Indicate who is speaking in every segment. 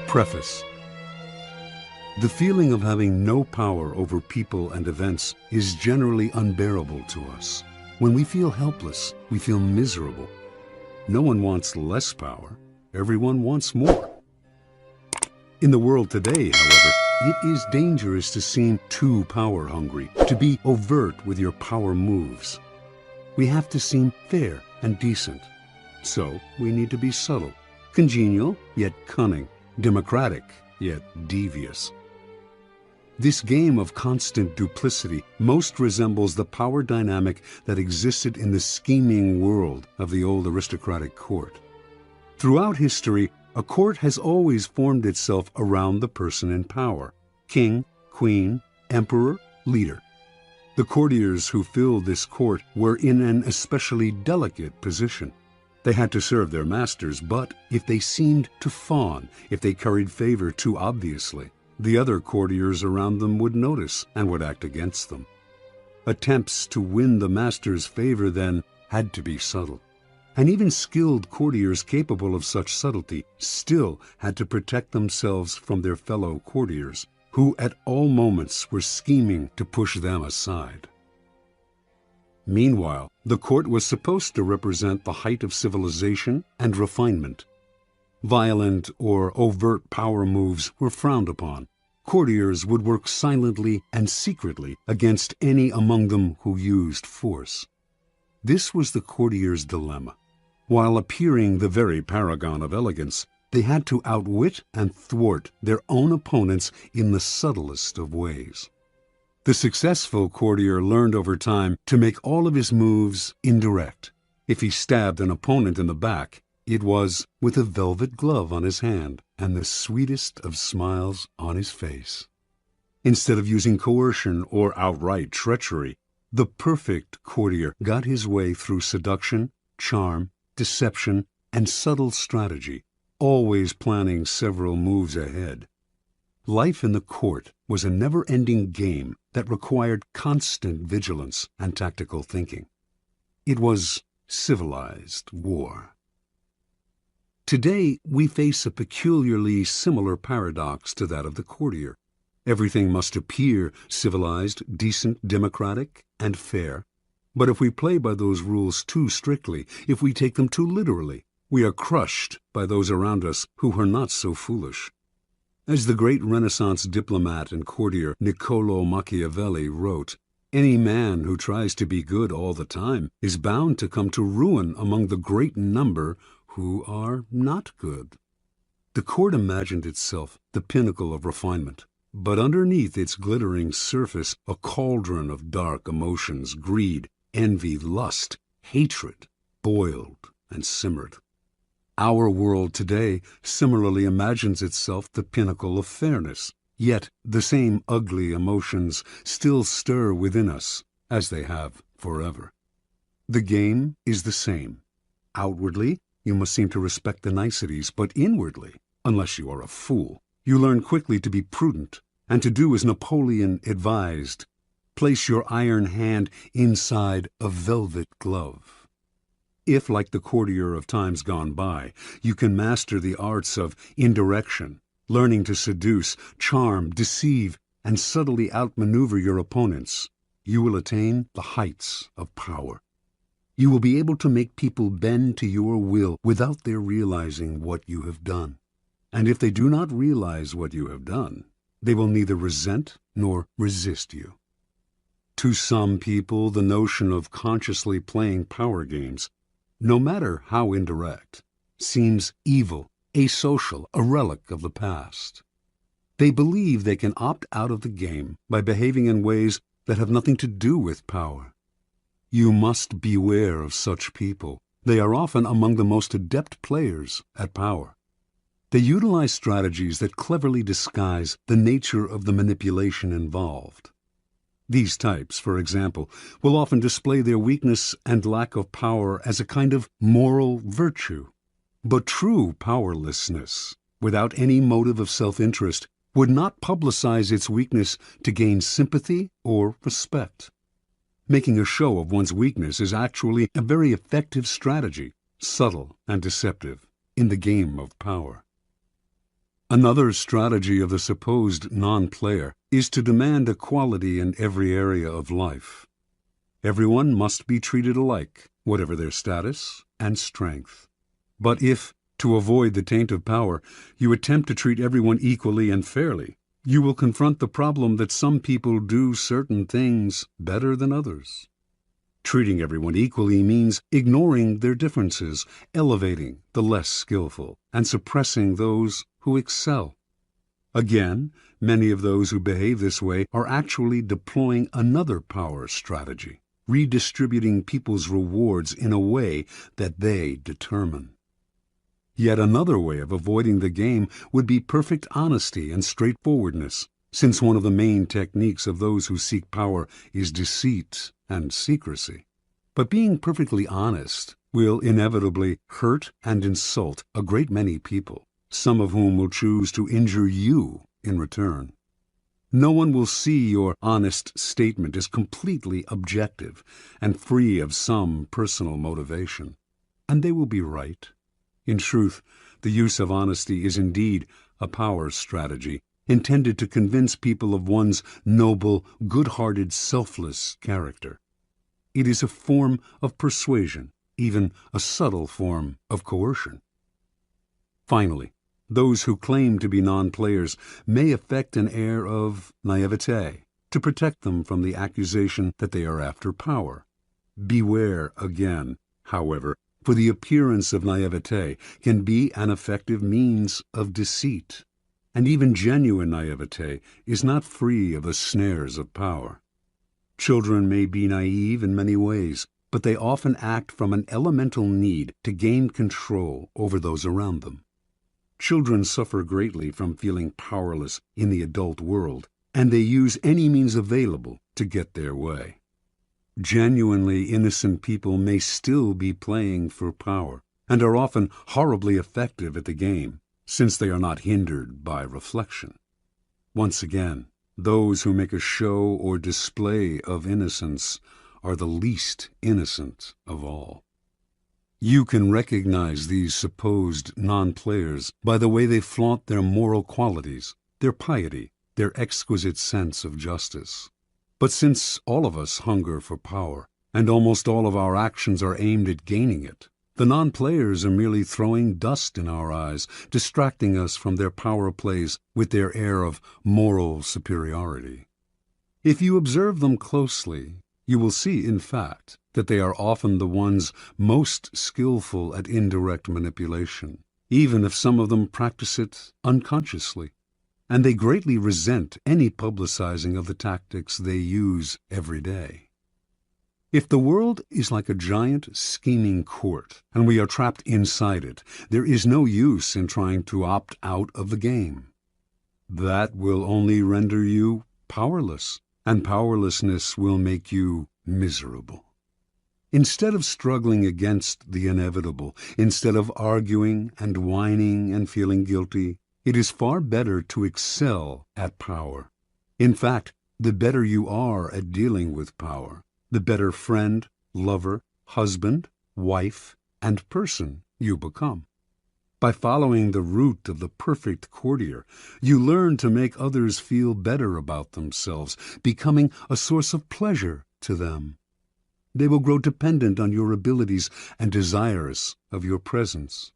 Speaker 1: Preface. The feeling of having no power over people and events is generally unbearable to us. When we feel helpless, we feel miserable. No one wants less power. Everyone wants more. In the world today, however, it is dangerous to seem too power-hungry, to be overt with your power moves. We have to seem fair and decent. So we need to be subtle, congenial yet cunning, democratic yet devious. This game of constant duplicity most resembles the power dynamic that existed in the scheming world of the old aristocratic court. Throughout history, a court has always formed itself around the person in power: king, queen, emperor, leader. The courtiers who filled this court were in an especially delicate position. They had to serve their masters, but if they seemed to fawn, if they curried favor too obviously, the other courtiers around them would notice and would act against them. Attempts to win the master's favor then had to be subtle. And even skilled courtiers capable of such subtlety still had to protect themselves from their fellow courtiers, who at all moments were scheming to push them aside. Meanwhile, the court was supposed to represent the height of civilization and refinement. Violent or overt power moves were frowned upon. Courtiers would work silently and secretly against any among them who used force. This was the courtier's dilemma. While appearing the very paragon of elegance, they had to outwit and thwart their own opponents in the subtlest of ways. The successful courtier learned over time to make all of his moves indirect. If he stabbed an opponent in the back, it was with a velvet glove on his hand and the sweetest of smiles on his face. Instead of using coercion or outright treachery, the perfect courtier got his way through seduction, charm, deception, and subtle strategy, always planning several moves ahead. Life in the court was a never-ending game that required constant vigilance and tactical thinking. It was civilized war. Today, we face a peculiarly similar paradox to that of the courtier. Everything must appear civilized, decent, democratic, and fair. But if we play by those rules too strictly, if we take them too literally, we are crushed by those around us who are not so foolish. As the great Renaissance diplomat and courtier Niccolò Machiavelli wrote, "Any man who tries to be good all the time is bound to come to ruin among the great number who are not good." The court imagined itself the pinnacle of refinement, but underneath its glittering surface a cauldron of dark emotions, greed, envy, lust, hatred, boiled and simmered. Our world today similarly imagines itself the pinnacle of fairness, yet the same ugly emotions still stir within us, as they have forever. The game is the same. Outwardly, you must seem to respect the niceties, but inwardly, unless you are a fool, you learn quickly to be prudent and to do as Napoleon advised: place your iron hand inside a velvet glove. If, like the courtier of times gone by, you can master the arts of indirection, learning to seduce, charm, deceive, and subtly outmaneuver your opponents, you will attain the heights of power. You will be able to make people bend to your will without their realizing what you have done. And if they do not realize what you have done, they will neither resent nor resist you. To some people, the notion of consciously playing power games, no matter how indirect, seems evil, asocial, a relic of the past. They believe they can opt out of the game by behaving in ways that have nothing to do with power. You must beware of such people. They are often among the most adept players at power. They utilize strategies that cleverly disguise the nature of the manipulation involved. These types, for example, will often display their weakness and lack of power as a kind of moral virtue. But true powerlessness, without any motive of self-interest, would not publicize its weakness to gain sympathy or respect. Making a show of one's weakness is actually a very effective strategy, subtle and deceptive, in the game of power. Another strategy of the supposed non-player is to demand equality in every area of life. Everyone must be treated alike, whatever their status and strength. But if, to avoid the taint of power, you attempt to treat everyone equally and fairly, you will confront the problem that some people do certain things better than others. Treating everyone equally means ignoring their differences, elevating the less skillful, and suppressing those who excel. Again, many of those who behave this way are actually deploying another power strategy, redistributing people's rewards in a way that they determine. Yet another way of avoiding the game would be perfect honesty and straightforwardness, since one of the main techniques of those who seek power is deceit and secrecy. But being perfectly honest will inevitably hurt and insult a great many people, some of whom will choose to injure you in return. No one will see your honest statement as completely objective and free of some personal motivation. And they will be right. In truth, the use of honesty is indeed a power strategy intended to convince people of one's noble, good-hearted, selfless character. It is a form of persuasion, even a subtle form of coercion. Finally, those who claim to be non-players may affect an air of naivete to protect them from the accusation that they are after power. Beware again, however, for the appearance of naivete can be an effective means of deceit, and even genuine naivete is not free of the snares of power. Children may be naive in many ways, but they often act from an elemental need to gain control over those around them. Children suffer greatly from feeling powerless in the adult world, and they use any means available to get their way. Genuinely innocent people may still be playing for power, and are often horribly effective at the game, since they are not hindered by reflection. Once again, those who make a show or display of innocence are the least innocent of all. You can recognize these supposed non-players by the way they flaunt their moral qualities, their piety, their exquisite sense of justice. But since all of us hunger for power, and almost all of our actions are aimed at gaining it, the non-players are merely throwing dust in our eyes, distracting us from their power plays with their air of moral superiority. If you observe them closely, you will see, in fact, that they are often the ones most skillful at indirect manipulation, even if some of them practice it unconsciously. And they greatly resent any publicizing of the tactics they use every day. If the world is like a giant scheming court, and we are trapped inside it, there is no use in trying to opt out of the game. That will only render you powerless, and powerlessness will make you miserable. Instead of struggling against the inevitable, instead of arguing and whining and feeling guilty, it is far better to excel at power. In fact, the better you are at dealing with power, the better friend, lover, husband, wife, and person you become. By following the route of the perfect courtier, you learn to make others feel better about themselves, becoming a source of pleasure to them. They will grow dependent on your abilities and desirous of your presence.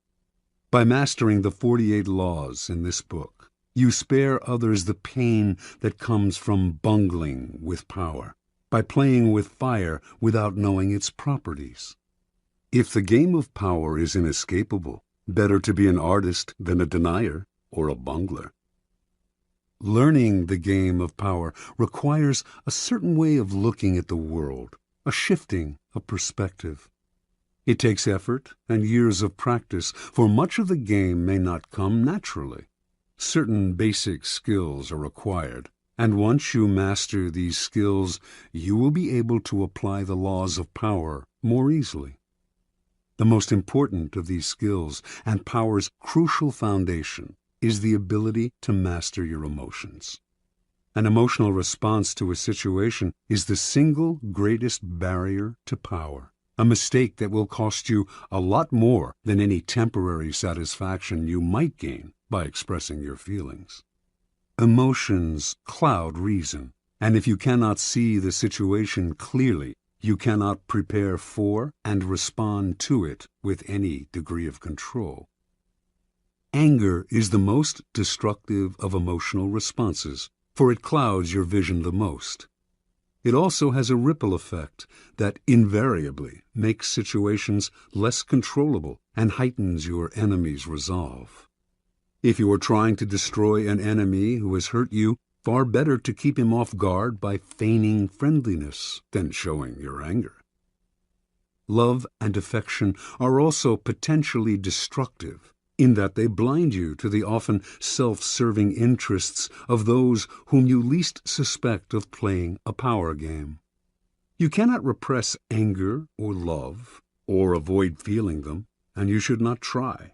Speaker 1: By mastering the 48 laws in this book, you spare others the pain that comes from bungling with power, by playing with fire without knowing its properties. If the game of power is inescapable, better to be an artist than a denier or a bungler. Learning the game of power requires a certain way of looking at the world, a shifting of perspective. It takes effort and years of practice, for much of the game may not come naturally. Certain basic skills are required, and once you master these skills, you will be able to apply the laws of power more easily. The most important of these skills, and power's crucial foundation, is the ability to master your emotions. An emotional response to a situation is the single greatest barrier to power. a mistake that will cost you a lot more than any temporary satisfaction you might gain by expressing your feelings. Emotions cloud reason, and if you cannot see the situation clearly, you cannot prepare for and respond to it with any degree of control. Anger is the most destructive of emotional responses, for it clouds your vision the most. It also has a ripple effect that invariably makes situations less controllable and heightens your enemy's resolve. If you are trying to destroy an enemy who has hurt you, far better to keep him off guard by feigning friendliness than showing your anger. Love and affection are also potentially destructive in that they blind you to the often self-serving interests of those whom you least suspect of playing a power game. You cannot repress anger or love, or avoid feeling them, and you should not try,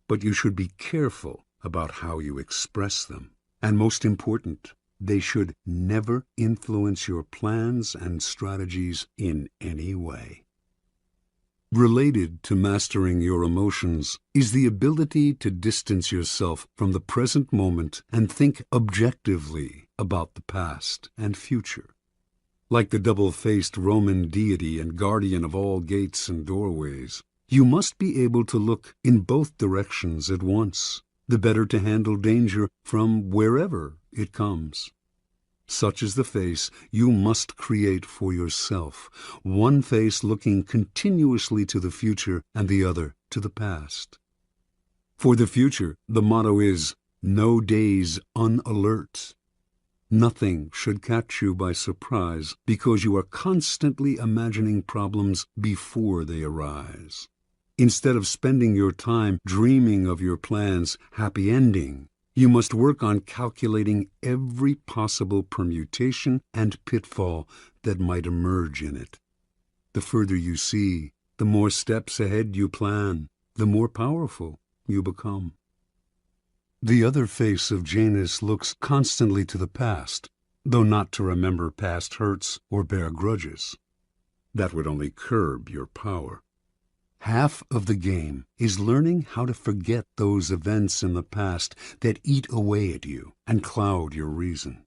Speaker 1: but you should be careful about how you express them. And most important, they should never influence your plans and strategies in any way. Related to mastering your emotions is the ability to distance yourself from the present moment and think objectively about the past and future. Like the double-faced Roman deity and guardian of all gates and doorways, you must be able to look in both directions at once, the better to handle danger from wherever it comes. Such is the face you must create for yourself, one face looking continuously to the future and the other to the past. For the future, the motto is, no days unalert. Nothing should catch you by surprise because you are constantly imagining problems before they arise. Instead of spending your time dreaming of your plan's happy ending, you must work on calculating every possible permutation and pitfall that might emerge in it. The further you see, the more steps ahead you plan, the more powerful you become. The other face of Janus looks constantly to the past, though not to remember past hurts or bear grudges. That would only curb your power. Half of the game is learning how to forget those events in the past that eat away at you and cloud your reason.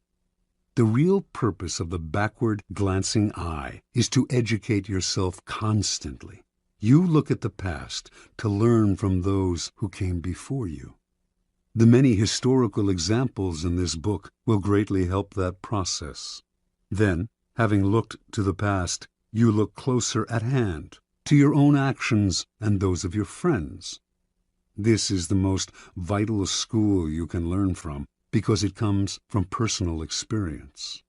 Speaker 1: The real purpose of the backward glancing eye is to educate yourself constantly. You look at the past to learn from those who came before you. The many historical examples in this book will greatly help that process. Then, having looked to the past, you look closer at hand, to your own actions and those of your friends. This is the most vital school you can learn from because it comes from personal experience.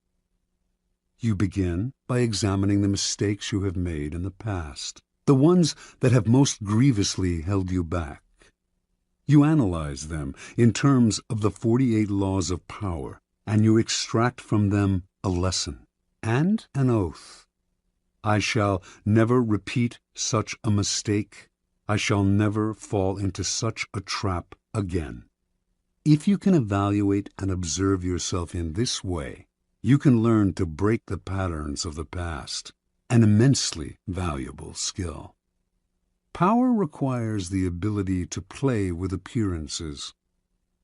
Speaker 1: You begin by examining the mistakes you have made in the past, the ones that have most grievously held you back. You analyze them in terms of the 48 laws of power, and you extract from them a lesson and an oath. I shall never repeat such a mistake. I shall never fall into such a trap again. If you can evaluate and observe yourself in this way, you can learn to break the patterns of the past, an immensely valuable skill. Power requires the ability to play with appearances.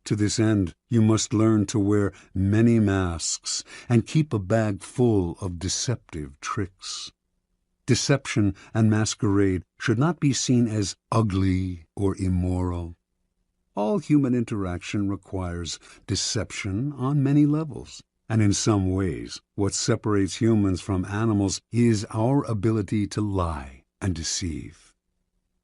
Speaker 1: To this end, you must learn to wear many masks and keep a bag full of deceptive tricks. Deception and masquerade should not be seen as ugly or immoral. All human interaction requires deception on many levels, and in some ways, what separates humans from animals is our ability to lie and deceive.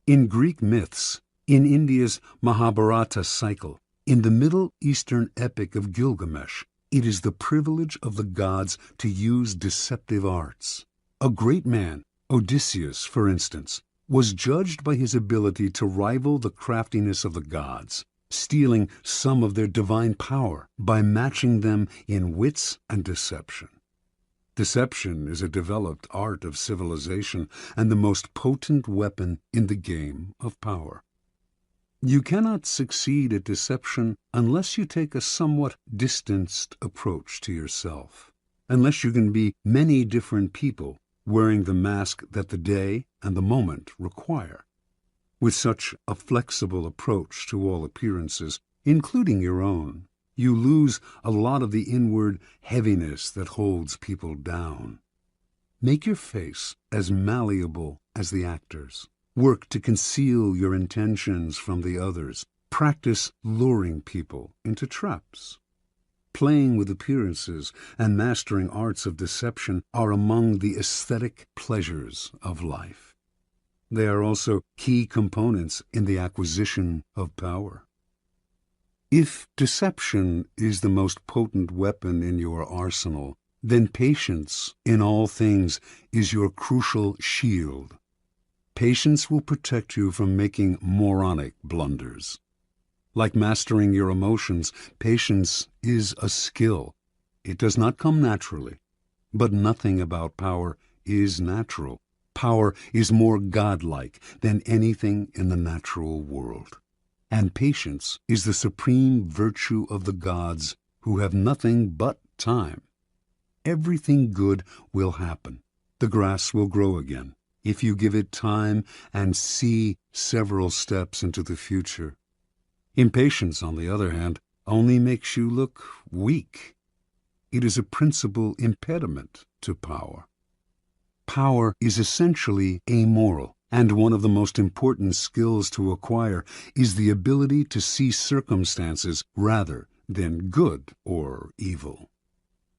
Speaker 1: In Greek myths, in India's Mahabharata cycle, in the Middle Eastern epic of Gilgamesh, it is the privilege of the gods to use deceptive arts. A great man, Odysseus, for instance, was judged by his ability to rival the craftiness of the gods, stealing some of their divine power by matching them in wits and deception. Deception is a developed art of civilization and the most potent weapon in the game of power. You cannot succeed at deception unless you take a somewhat distanced approach to yourself, unless you can be many different people wearing the mask that the day and the moment require. With such a flexible approach to all appearances, including your own, you lose a lot of the inward heaviness that holds people down. Make your face as malleable as the actor's. Work to conceal your intentions from the others. Practice luring people into traps. Playing with appearances and mastering arts of deception are among the aesthetic pleasures of life. They are also key components in the acquisition of power. If deception is the most potent weapon in your arsenal, then patience in all things is your crucial shield. Patience will protect you from making moronic blunders. Like mastering your emotions, patience is a skill. It does not come naturally. But nothing about power is natural. Power is more godlike than anything in the natural world. And patience is the supreme virtue of the gods, who have nothing but time. Everything good will happen. The grass will grow again, if you give it time and see several steps into the future. Impatience, on the other hand, only makes you look weak. It is a principal impediment to power. Power is essentially amoral, and one of the most important skills to acquire is the ability to see circumstances rather than good or evil.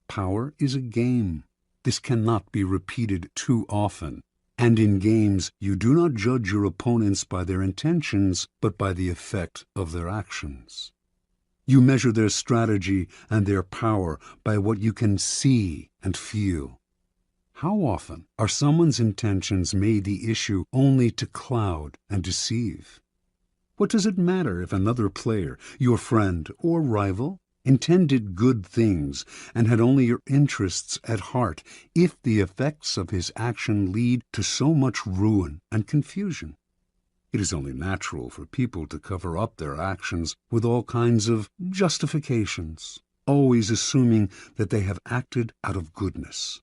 Speaker 1: Power is a game. This cannot be repeated too often. And in games, you do not judge your opponents by their intentions, but by the effect of their actions. You measure their strategy and their power by what you can see and feel. How often are someone's intentions made the issue only to cloud and deceive? What does it matter if another player, your friend or rival, intended good things and had only your interests at heart, if the effects of his action lead to so much ruin and confusion? It is only natural for people to cover up their actions with all kinds of justifications, always assuming that they have acted out of goodness.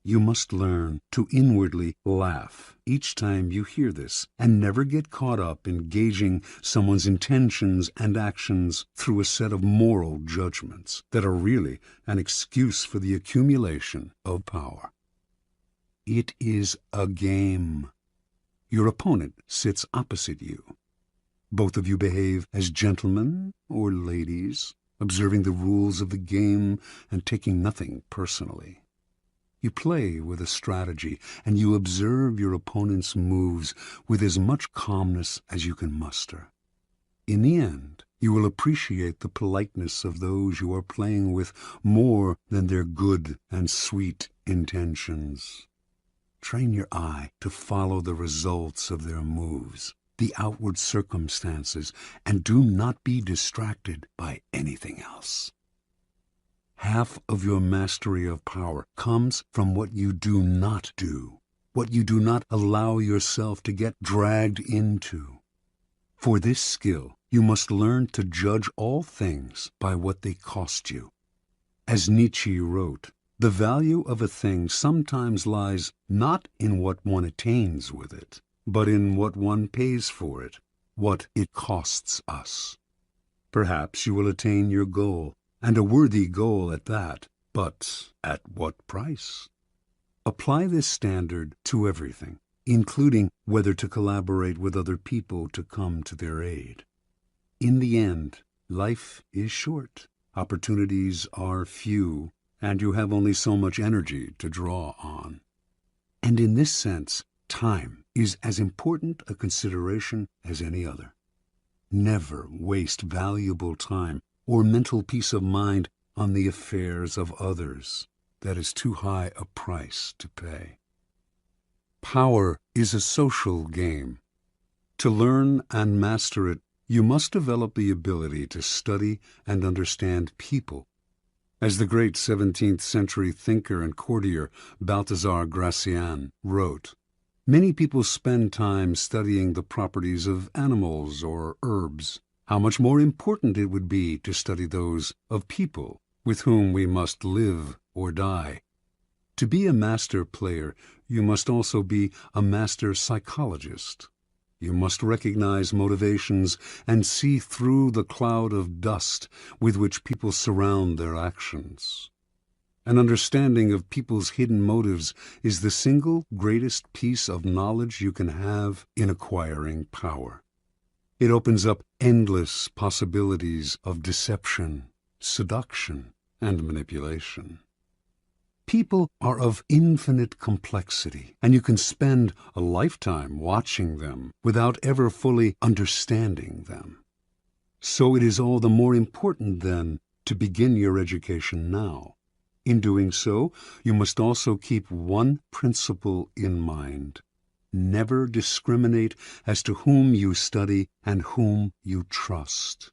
Speaker 1: You must learn to inwardly laugh each time you hear this, and never get caught up in gauging someone's intentions and actions through a set of moral judgments that are really an excuse for the accumulation of power. It is a game. Your opponent sits opposite you. Both of you behave as gentlemen or ladies, observing the rules of the game and taking nothing personally. You play with a strategy, and you observe your opponent's moves with as much calmness as you can muster. In the end, you will appreciate the politeness of those you are playing with more than their good and sweet intentions. Train your eye to follow the results of their moves, the outward circumstances, and do not be distracted by anything else. Half of your mastery of power comes from what you do not do, what you do not allow yourself to get dragged into. For this skill, you must learn to judge all things by what they cost you. As Nietzsche wrote, the value of a thing sometimes lies not in what one attains with it, but in what one pays for it, what it costs us. Perhaps you will attain your goal, and a worthy goal at that, but at what price? Apply this standard to everything, including whether to collaborate with other people to come to their aid. In the end, life is short, opportunities are few, and you have only so much energy to draw on. And in this sense, time is as important a consideration as any other. Never waste valuable time or mental peace of mind on the affairs of others. That is too high a price to pay. Power is a social game. To learn and master it, you must develop the ability to study and understand people. As the great 17th century thinker and courtier Balthazar Gracian wrote, many people spend time studying the properties of animals or herbs. How much more important it would be to study those of people with whom we must live or die. To be a master player, you must also be a master psychologist. You must recognize motivations and see through the cloud of dust with which people surround their actions. An understanding of people's hidden motives is the single greatest piece of knowledge you can have in acquiring power. It opens up endless possibilities of deception, seduction, and manipulation. People are of infinite complexity, and you can spend a lifetime watching them without ever fully understanding them. So it is all the more important, then, to begin your education now. In doing so, you must also keep one principle in mind. Never discriminate as to whom you study and whom you trust.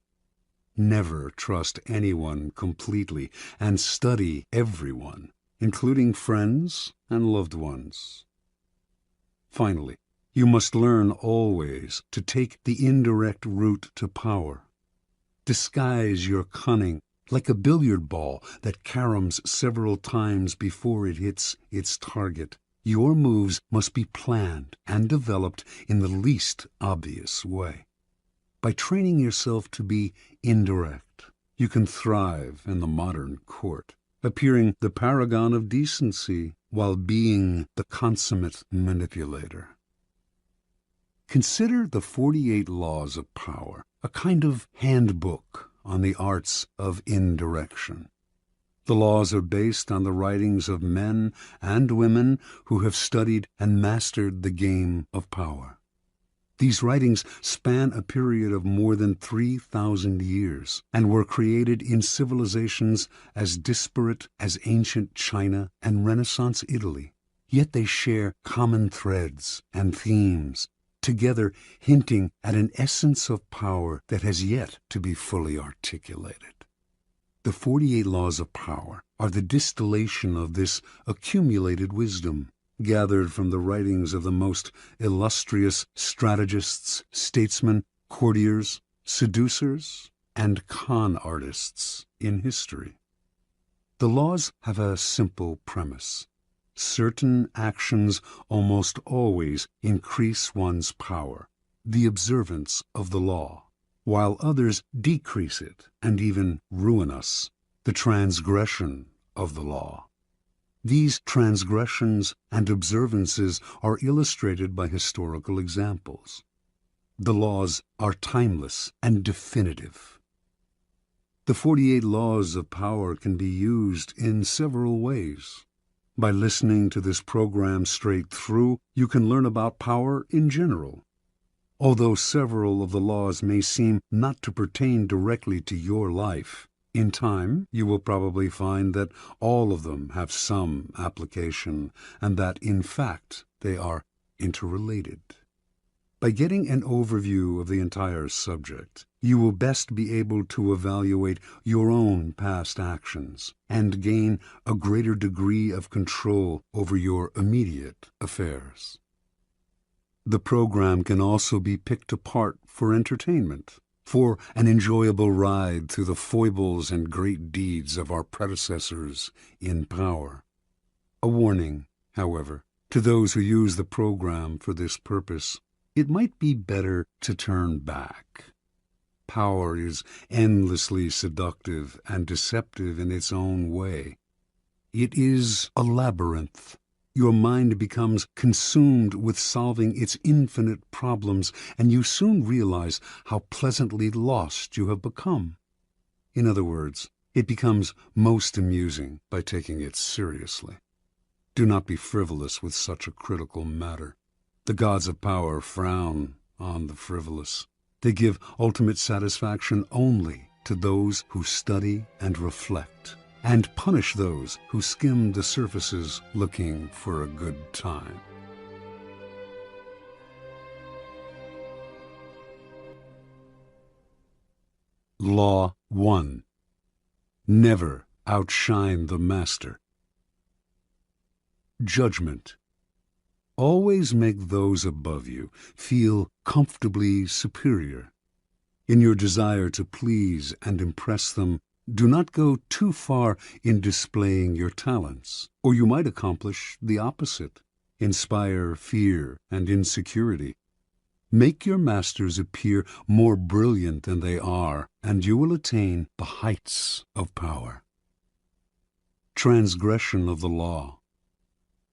Speaker 1: Never trust anyone completely, and study everyone, including friends and loved ones. Finally, you must learn always to take the indirect route to power. Disguise your cunning like a billiard ball that caroms several times before it hits its target. Your moves must be planned and developed in the least obvious way. By training yourself to be indirect, you can thrive in the modern court, appearing the paragon of decency while being the consummate manipulator. Consider the 48 Laws of Power, a kind of handbook on the arts of indirection. The laws are based on the writings of men and women who have studied and mastered the game of power. These writings span a period of more than 3,000 years and were created in civilizations as disparate as ancient China and Renaissance Italy. Yet they share common threads and themes, together hinting at an essence of power that has yet to be fully articulated. The 48 Laws of Power are the distillation of this accumulated wisdom, gathered from the writings of the most illustrious strategists, statesmen, courtiers, seducers, and con artists in history. The laws have a simple premise. Certain actions almost always increase one's power, the observance of the law, while others decrease it and even ruin us, the transgression of the law. These transgressions and observances are illustrated by historical examples. The laws are timeless and definitive. The 48 Laws of Power can be used in several ways. By listening to this program straight through, you can learn about power in general. Although several of the laws may seem not to pertain directly to your life, in time you will probably find that all of them have some application and that, in fact, they are interrelated. By getting an overview of the entire subject, you will best be able to evaluate your own past actions and gain a greater degree of control over your immediate affairs. The program can also be picked apart for entertainment, for an enjoyable ride through the foibles and great deeds of our predecessors in power. A warning, however, to those who use the program for this purpose: it might be better to turn back. Power is endlessly seductive and deceptive in its own way. It is a labyrinth. Your mind becomes consumed with solving its infinite problems, and you soon realize how pleasantly lost you have become. In other words, it becomes most amusing by taking it seriously. Do not be frivolous with such a critical matter. The gods of power frown on the frivolous. They give ultimate satisfaction only to those who study and reflect, and punish those who skim the surfaces looking for a good time. Law 1. Never outshine the master. Judgment. Always make those above you feel comfortably superior. In your desire to please and impress them, Do not go too far in displaying your talents, or you might accomplish the opposite, inspire fear and insecurity. Make your masters appear more brilliant than they are, and you will attain the heights of power. Transgression of the law.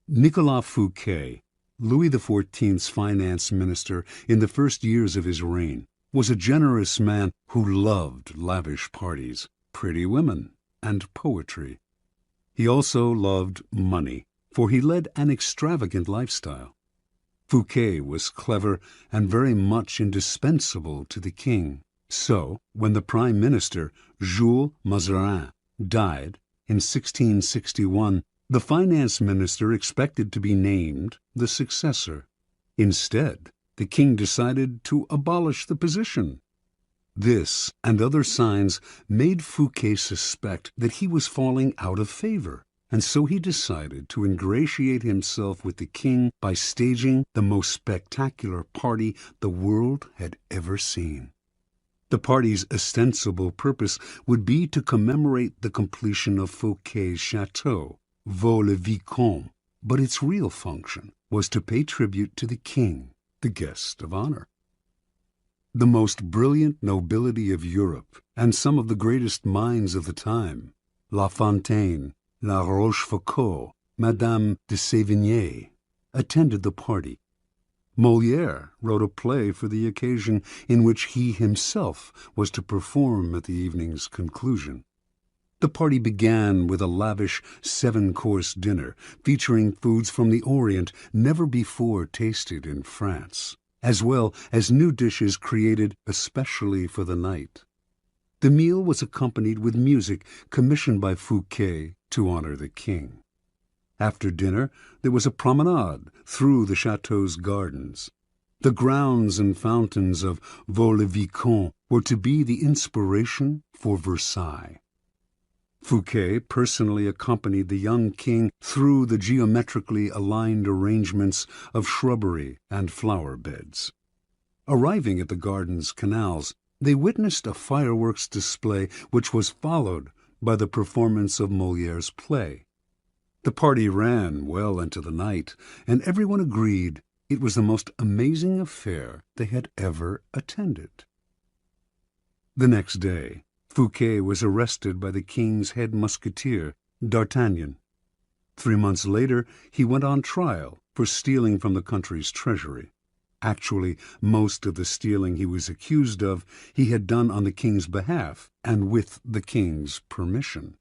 Speaker 1: Nicolas Fouquet, Louis XIV's finance minister in the first years of his reign, was a generous man who loved lavish parties, pretty women, and poetry. He also loved money, for he led an extravagant lifestyle. Fouquet was clever and very much indispensable to the king. So, when the prime minister, Jules Mazarin, died in 1661, the finance minister expected to be named the successor. Instead, the king decided to abolish the position. This and other signs made Fouquet suspect that he was falling out of favor, and so he decided to ingratiate himself with the king by staging the most spectacular party the world had ever seen. The party's ostensible purpose would be to commemorate the completion of Fouquet's chateau, Vaux-le-Vicomte, but its real function was to pay tribute to the king, the guest of honor. The most brilliant nobility of Europe and some of the greatest minds of the time, La Fontaine, La Rochefoucauld, Madame de Sévigné, attended the party. Molière wrote a play for the occasion in which he himself was to perform at the evening's conclusion. The party began with a lavish 7-course dinner featuring foods from the Orient never before tasted in France, as well as new dishes created especially for the night. The meal was accompanied with music commissioned by Fouquet to honor the king. After dinner, there was a promenade through the chateau's gardens. The grounds and fountains of Vaux-le-Vicomte were to be the inspiration for Versailles. Fouquet personally accompanied the young king through the geometrically aligned arrangements of shrubbery and flower beds. Arriving at the garden's canals, they witnessed a fireworks display which was followed by the performance of Molière's play. The party ran well into the night, and everyone agreed it was the most amazing affair they had ever attended. The next day, Fouquet was arrested by the king's head musketeer, D'Artagnan. 3 months later, he went on trial for stealing from the country's treasury. Actually, most of the stealing he was accused of he had done on the king's behalf and with the king's permission.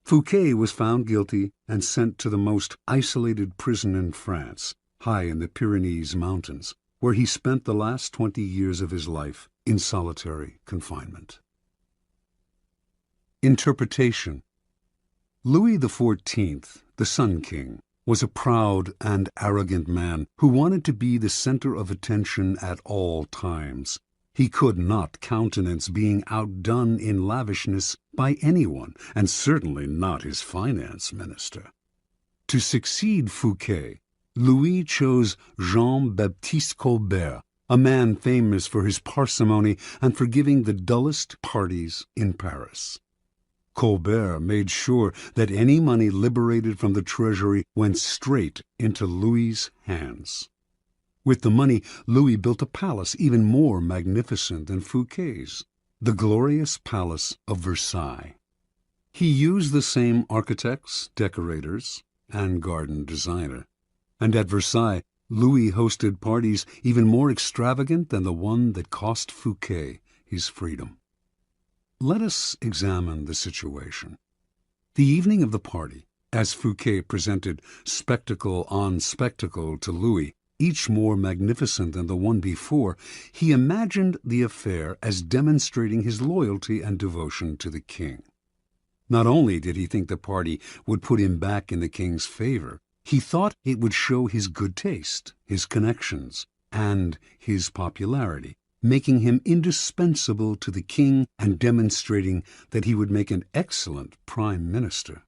Speaker 1: Fouquet was found guilty and sent to the most isolated prison in France, high in the Pyrenees Mountains, where he spent the last 20 years of his life in solitary confinement. Interpretation. Louis XIV, the Sun King, was a proud and arrogant man who wanted to be the center of attention at all times. He could not countenance being outdone in lavishness by anyone, and certainly not his finance minister. To succeed Fouquet, Louis chose Jean-Baptiste Colbert, a man famous for his parsimony and for giving the dullest parties in Paris. Colbert made sure that any money liberated from the treasury went straight into Louis's hands. With the money, Louis built a palace even more magnificent than Fouquet's, the glorious Palace of Versailles. He used the same architects, decorators, and garden designer. And at Versailles, Louis hosted parties even more extravagant than the one that cost Fouquet his freedom. Let us examine the situation. The evening of the party, as Fouquet presented spectacle on spectacle to Louis, each more magnificent than the one before, he imagined the affair as demonstrating his loyalty and devotion to the king. Not only did he think the party would put him back in the king's favor, he thought it would show his good taste, his connections, and his popularity, making him indispensable to the king and demonstrating that he would make an excellent prime minister.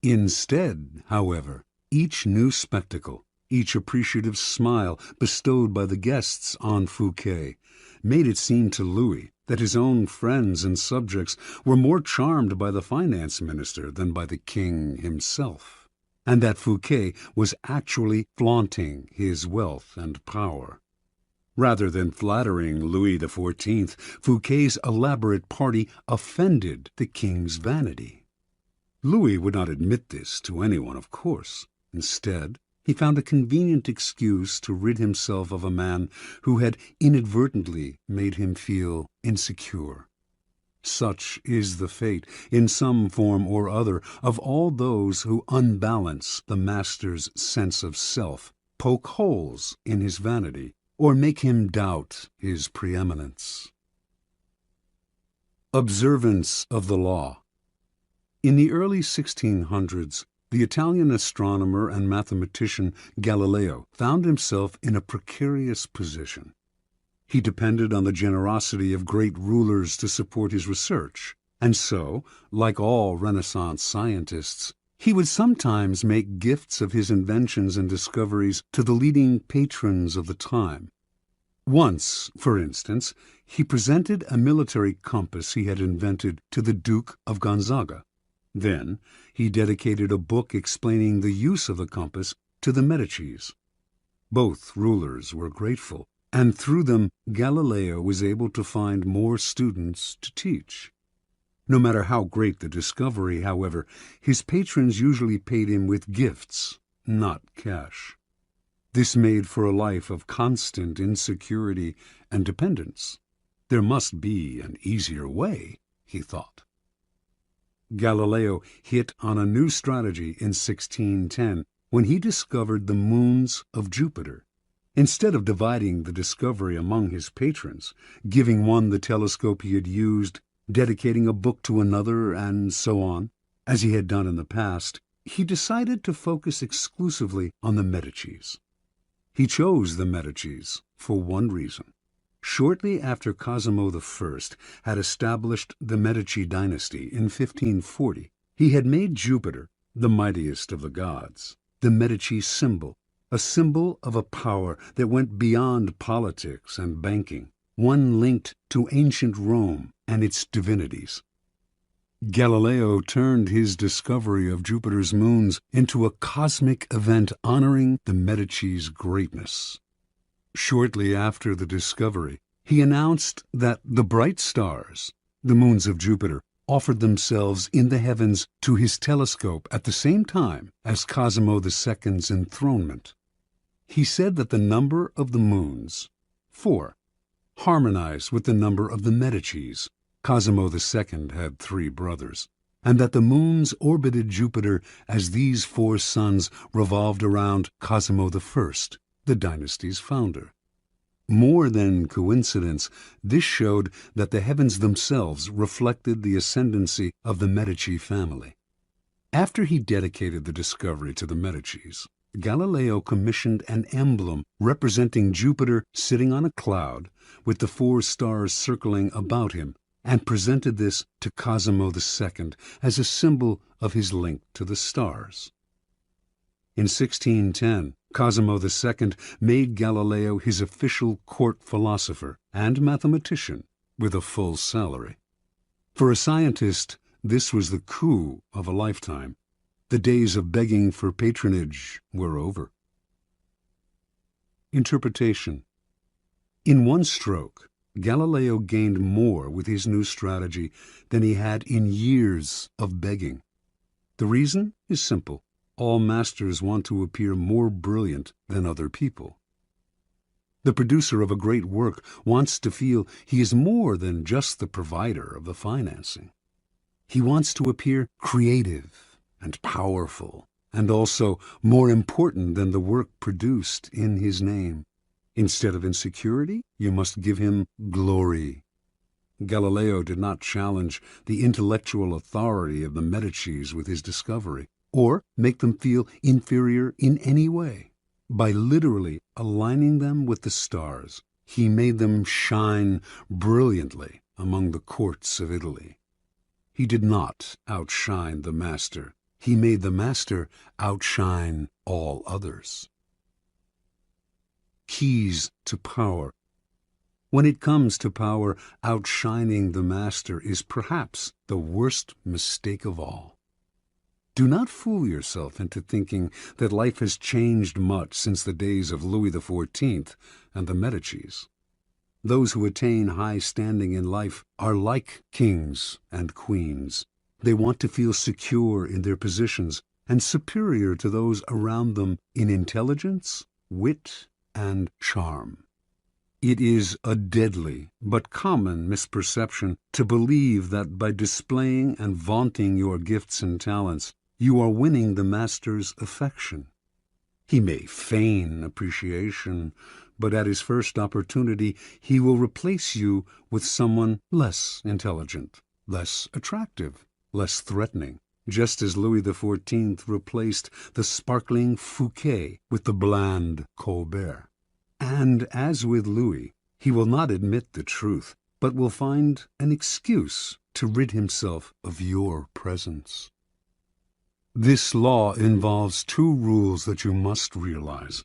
Speaker 1: Instead, however, each new spectacle, Each appreciative smile bestowed by the guests on Fouquet made it seem to Louis that his own friends and subjects were more charmed by the finance minister than by the king himself, and that Fouquet was actually flaunting his wealth and power. Rather than flattering Louis XIV, Fouquet's elaborate party offended the king's vanity. Louis would not admit this to anyone, of course. Instead, he found a convenient excuse to rid himself of a man who had inadvertently made him feel insecure. Such is the fate, in some form or other, of all those who unbalance the master's sense of self, poke holes in his vanity, or make him doubt his preeminence. Observance of the law. In the early 1600s, the Italian astronomer and mathematician Galileo found himself in a precarious position. He depended on the generosity of great rulers to support his research, and so, like all Renaissance scientists, he would sometimes make gifts of his inventions and discoveries to the leading patrons of the time. Once, for instance, he presented a military compass he had invented to the Duke of Gonzaga. Then he dedicated a book explaining the use of the compass to the Medicis. Both rulers were grateful, and through them Galileo was able to find more students to teach. No matter how great the discovery, however, his patrons usually paid him with gifts, not cash. This made for a life of constant insecurity and dependence. There must be an easier way, he thought. Galileo hit on a new strategy in 1610 when he discovered the moons of Jupiter. Instead of dividing the discovery among his patrons, giving one the telescope he had used, dedicating a book to another, and so on, as he had done in the past, he decided to focus exclusively on the Medicis. He chose the Medicis for one reason. Shortly after Cosimo I had established the Medici dynasty in 1540, he had made Jupiter, the mightiest of the gods, the Medici symbol, a symbol of a power that went beyond politics and banking, one linked to ancient Rome and its divinities. Galileo turned his discovery of Jupiter's moons into a cosmic event honoring the Medici's greatness. Shortly after the discovery, he announced that the bright stars, the moons of Jupiter, offered themselves in the heavens to his telescope at the same time as Cosimo II's enthronement. He said that the number of the moons, 4, harmonized with the number of the Medicis. Cosimo II had 3 brothers, and that the moons orbited Jupiter as these 4 suns revolved around Cosimo I, the dynasty's founder. More than coincidence, this showed that the heavens themselves reflected the ascendancy of the Medici family. After he dedicated the discovery to the Medicis, Galileo commissioned an emblem representing Jupiter sitting on a cloud with the 4 stars circling about him, and presented this to Cosimo II as a symbol of his link to the stars. In 1610, Cosimo II made Galileo his official court philosopher and mathematician with a full salary. For a scientist, this was the coup of a lifetime. The days of begging for patronage were over. Interpretation. In one stroke, Galileo gained more with his new strategy than he had in years of begging. The reason is simple. All masters want to appear more brilliant than other people. The producer of a great work wants to feel he is more than just the provider of the financing. He wants to appear creative and powerful, and also more important than the work produced in his name. Instead of insecurity, you must give him glory. Galileo did not challenge the intellectual authority of the Medicis with his discovery, or make them feel inferior in any way. By literally aligning them with the stars, he made them shine brilliantly among the courts of Italy. He did not outshine the master. He made the master outshine all others. keys to power. When it comes to power, outshining the master is perhaps the worst mistake of all. Do not fool yourself into thinking that life has changed much since the days of Louis XIV and the Medicis. Those who attain high standing in life are like kings and queens. They want to feel secure in their positions and superior to those around them in intelligence, wit, and charm. It is a deadly but common misperception to believe that by displaying and vaunting your gifts and talents, you are winning the master's affection. He may feign appreciation, but at his first opportunity he will replace you with someone less intelligent, less attractive, less threatening, just as Louis XIV replaced the sparkling Fouquet with the bland Colbert. And as with Louis, he will not admit the truth, but will find an excuse to rid himself of your presence. This law involves two rules that you must realize.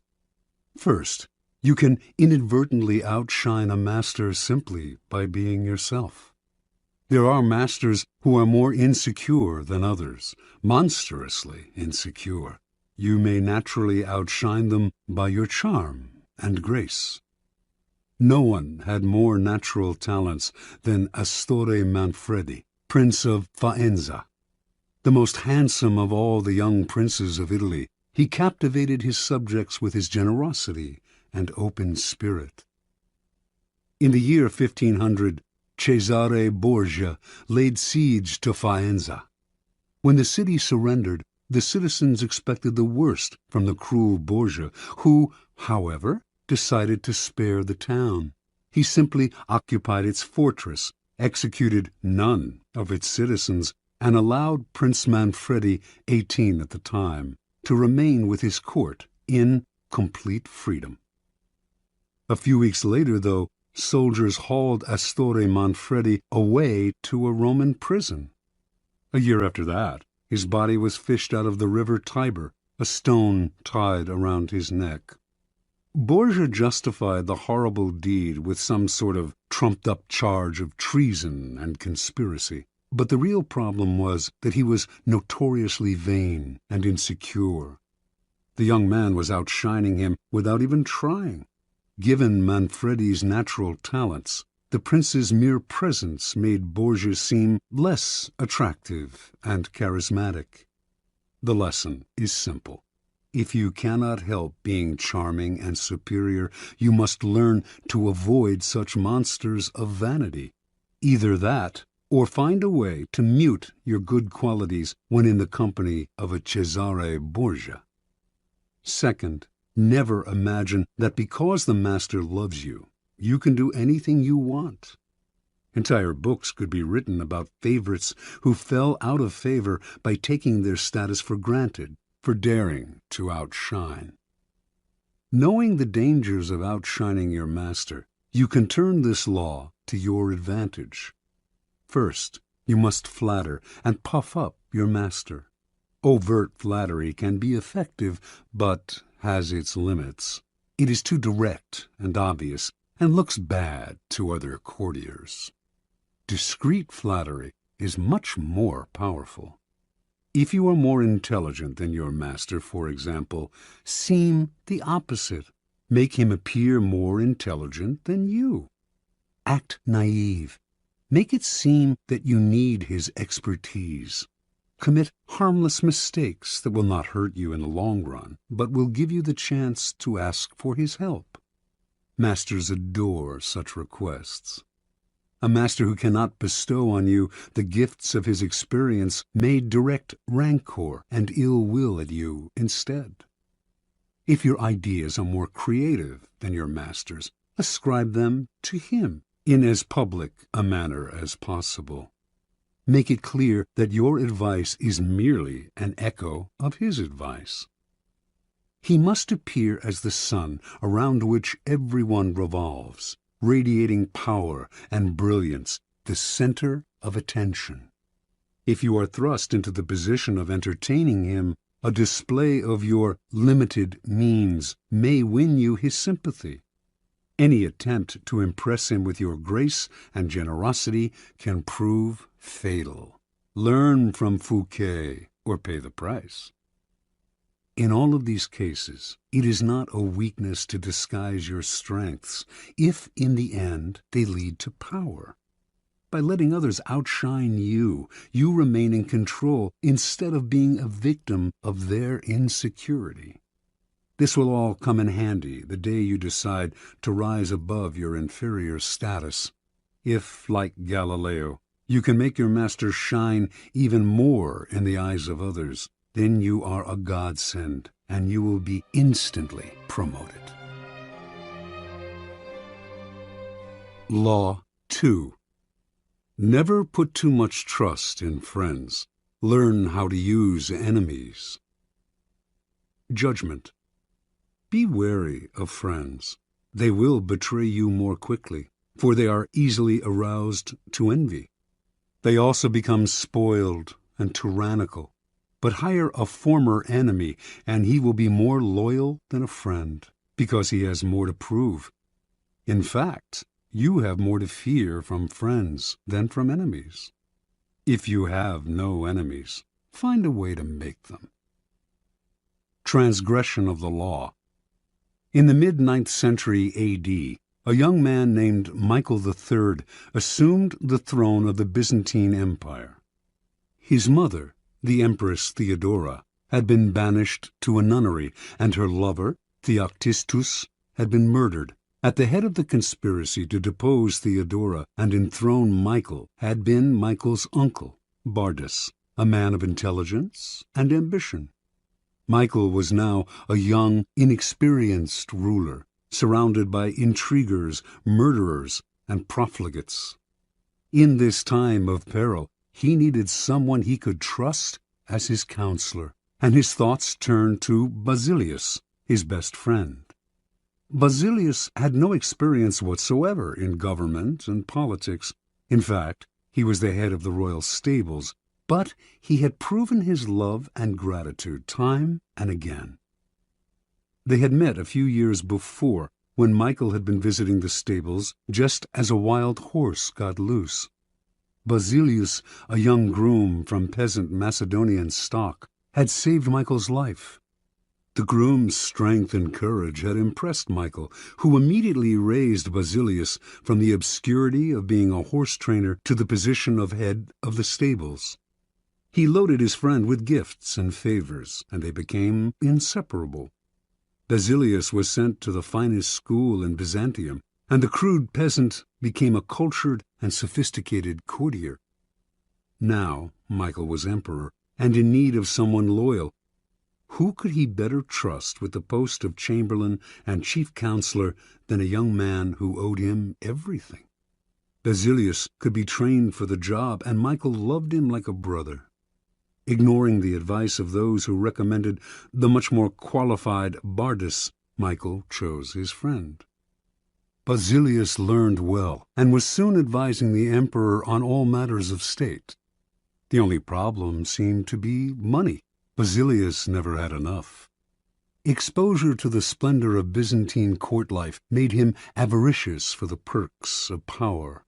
Speaker 1: First, you can inadvertently outshine a master simply by being yourself. There are masters who are more insecure than others, monstrously insecure. You may naturally outshine them by your charm and grace. No one had more natural talents than Astorre Manfredi, Prince of Faenza. The most handsome of all the young princes of Italy, he captivated his subjects with his generosity and open spirit. In the year 1500, Cesare Borgia laid siege to Faenza. When the city surrendered, the citizens expected the worst from the cruel Borgia, who, however, decided to spare the town. He simply occupied its fortress, executed none of its citizens, and allowed Prince Manfredi, 18 at the time, to remain with his court in complete freedom. A few weeks later, though, soldiers hauled Astorre Manfredi away to a Roman prison. A year after that, his body was fished out of the river Tiber, a stone tied around his neck. Borgia justified the horrible deed with some sort of trumped-up charge of treason and conspiracy. But the real problem was that he was notoriously vain and insecure. The young man was outshining him without even trying. Given Manfredi's natural talents, the prince's mere presence made Borgia seem less attractive and charismatic. The lesson is simple. If you cannot help being charming and superior, you must learn to avoid such monsters of vanity. Either that, or find a way to mute your good qualities when in the company of a Cesare Borgia. Second, never imagine that because the master loves you, you can do anything you want. Entire books could be written about favorites who fell out of favor by taking their status for granted, for daring to outshine. Knowing the dangers of outshining your master, you can turn this law to your advantage. First, you must flatter and puff up your master. Overt flattery can be effective, but has its limits. It is too direct and obvious, and looks bad to other courtiers. Discreet flattery is much more powerful. If you are more intelligent than your master, for example, seem the opposite. Make him appear more intelligent than you. Act naive. Make it seem that you need his expertise. Commit harmless mistakes that will not hurt you in the long run, but will give you the chance to ask for his help. Masters adore such requests. A master who cannot bestow on you the gifts of his experience may direct rancor and ill will at you instead. If your ideas are more creative than your master's, ascribe them to him in as public a manner as possible. Make it clear that your advice is merely an echo of his advice. He must appear as the sun around which everyone revolves, radiating power and brilliance, the center of attention. If you are thrust into the position of entertaining him, A display of your limited means may win you his sympathy. Any attempt to impress him with your grace and generosity can prove fatal. Learn from Fouquet or pay the price. In all of these cases, it is not a weakness to disguise your strengths if, in the end, they lead to power. By letting others outshine you, you remain in control instead of being a victim of their insecurity. This will all come in handy the day you decide to rise above your inferior status. If, like Galileo, you can make your master shine even more in the eyes of others, then you are a godsend, and you will be instantly promoted. Law 2. Never put too much trust in friends. Learn how to use enemies. Judgment. Be wary of friends. They will betray you more quickly, for they are easily aroused to envy. They also become spoiled and tyrannical. But hire a former enemy, and he will be more loyal than a friend, because he has more to prove. In fact, you have more to fear from friends than from enemies. If you have no enemies, find a way to make them. Transgression of the law. In the mid-9th century A.D., a young man named Michael III assumed the throne of the Byzantine Empire. His mother, the Empress Theodora, had been banished to a nunnery, and her lover, Theoctistus, had been murdered. At the head of the conspiracy to depose Theodora and enthrone Michael had been Michael's uncle, Bardas, a man of intelligence and ambition. Michael was now a young, inexperienced ruler, surrounded by intriguers, murderers, and profligates. In this time of peril, he needed someone he could trust as his counselor, and his thoughts turned to Basilius, his best friend. Basilius had no experience whatsoever in government and politics. In fact, he was the head of the royal stables, but he had proven his love and gratitude time and again. They had met a few years before, when Michael had been visiting the stables just as a wild horse got loose. Basilius, a young groom from peasant Macedonian stock, had saved Michael's life. The groom's strength and courage had impressed Michael, who immediately raised Basilius from the obscurity of being a horse trainer to the position of head of the stables. He loaded his friend with gifts and favors, and they became inseparable. Basilius was sent to the finest school in Byzantium, and the crude peasant became a cultured and sophisticated courtier. Now Michael was emperor, and in need of someone loyal. Who could he better trust with the post of chamberlain and chief counselor than a young man who owed him everything? Basilius could be trained for the job, and Michael loved him like a brother. Ignoring the advice of those who recommended the much more qualified Bardas, Michael chose his friend. Basilius learned well, and was soon advising the emperor on all matters of state. The only problem seemed to be money. Basilius never had enough. Exposure to the splendor of Byzantine court life made him avaricious for the perks of power.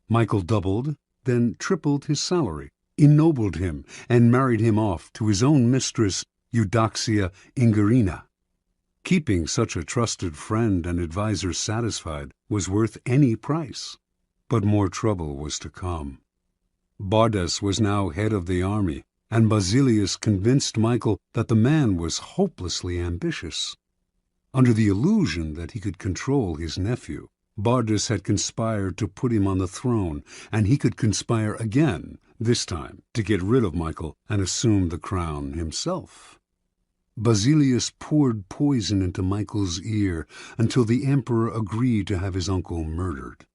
Speaker 1: Michael doubled, then tripled his salary, ennobled him, and married him off to his own mistress, Eudoxia Ingerina. Keeping such a trusted friend and adviser satisfied was worth any price. But more trouble was to come. Bardas was now head of the army, and Basilius convinced Michael that the man was hopelessly ambitious. Under the illusion that he could control his nephew, Bardas had conspired to put him on the throne, and he could conspire again, this time to get rid of Michael and assume the crown himself. Basilius poured poison into Michael's ear until the emperor agreed to have his uncle murdered.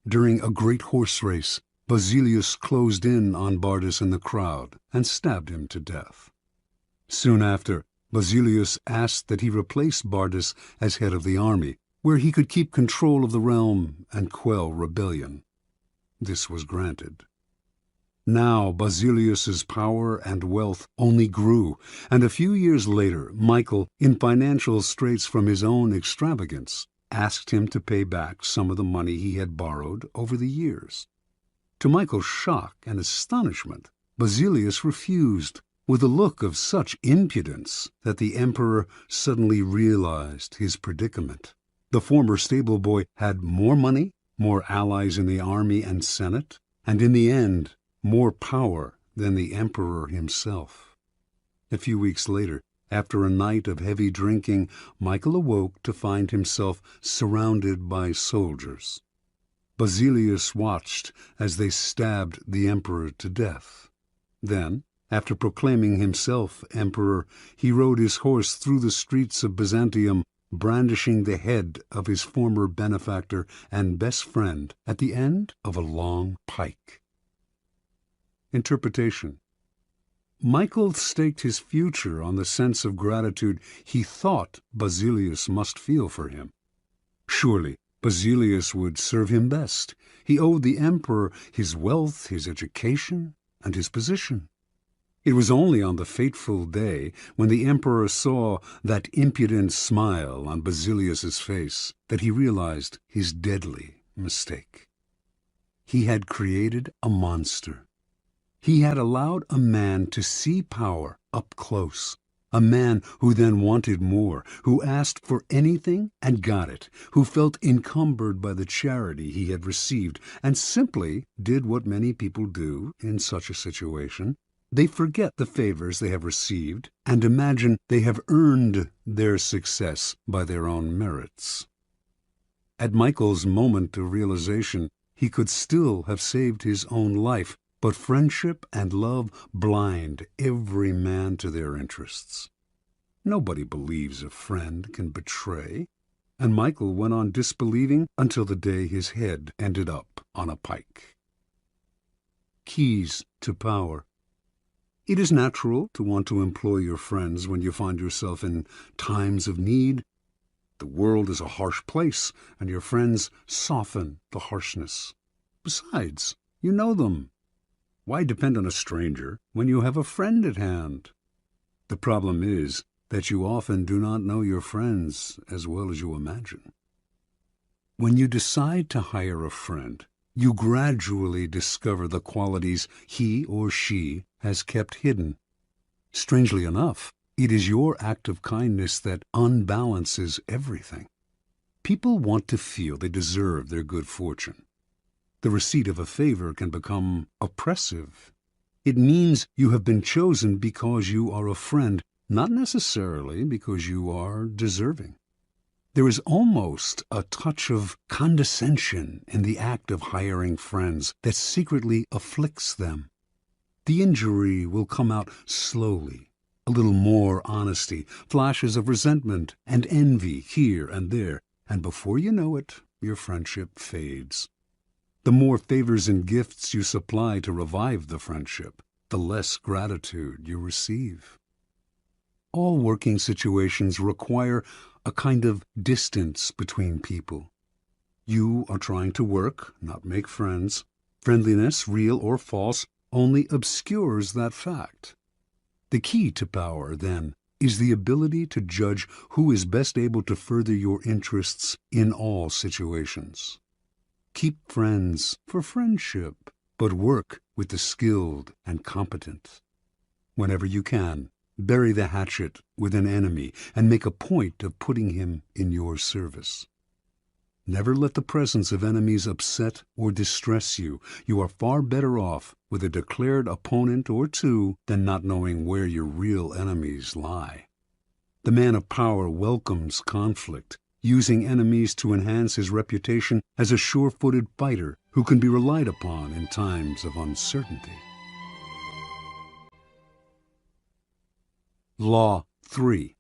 Speaker 1: During a great horse race, Basilius closed in on Bardas in the crowd and stabbed him to death. Soon after, Basilius asked that he replace Bardas as head of the army, where he could keep control of the realm and quell rebellion. This was granted. Now Basilius's power and wealth only grew, and a few years later Michael, in financial straits from his own extravagance, asked him to pay back some of the money he had borrowed over the years. To Michael's shock and astonishment, Basilius refused, with a look of such impudence that the emperor suddenly realized his predicament. The former stable boy had more money, more allies in the army and senate, and in the end, more power than the emperor himself. A few weeks later, after a night of heavy drinking, Michael awoke to find himself surrounded by soldiers. Basilius watched as they stabbed the emperor to death. Then, after proclaiming himself emperor, he rode his horse through the streets of Byzantium, brandishing the head of his former benefactor and best friend at the end of a long pike. Interpretation. Michael staked his future on the sense of gratitude he thought Basilius must feel for him. Surely Basilius would serve him best. He owed the emperor his wealth, his education, and his position. It was only on the fateful day when the emperor saw that impudent smile on Basilius's face that he realized his deadly mistake. He had created a monster. He had allowed a man to see power up close, a man who then wanted more, who asked for anything and got it, who felt encumbered by the charity he had received, and simply did what many people do in such a situation. They forget the favors they have received and imagine they have earned their success by their own merits. At Michael's moment of realization, he could still have saved his own life, but friendship and love blind every man to their interests. Nobody believes a friend can betray, and Michael went on disbelieving until the day his head ended up on a pike. Keys to power. It is natural to want to employ your friends when you find yourself in times of need. The world is a harsh place, and your friends soften the harshness. Besides, you know them. Why depend on a stranger when you have a friend at hand? The problem is that you often do not know your friends as well as you imagine. When you decide to hire a friend, you gradually discover the qualities he or she has kept hidden. Strangely enough, it is your act of kindness that unbalances everything. People want to feel they deserve their good fortune. The receipt of a favor can become oppressive. It means you have been chosen because you are a friend, not necessarily because you are deserving. There is almost a touch of condescension in the act of hiring friends that secretly afflicts them. The injury will come out slowly, a little more honesty, flashes of resentment and envy here and there, and before you know it, your friendship fades. The more favors and gifts you supply to revive the friendship, the less gratitude you receive. All working situations require a kind of distance between people. You are trying to work, not make friends. Friendliness, real or false, only obscures that fact. The key to power, then, is the ability to judge who is best able to further your interests in all situations. Keep friends for friendship, but work with the skilled and competent. Whenever you can, bury the hatchet with an enemy and make a point of putting him in your service. Never let the presence of enemies upset or distress you. You are far better off with a declared opponent or two than not knowing where your real enemies lie. The man of power welcomes conflict, using enemies to enhance his reputation as a sure-footed fighter who can be relied upon in times of uncertainty. Law 3.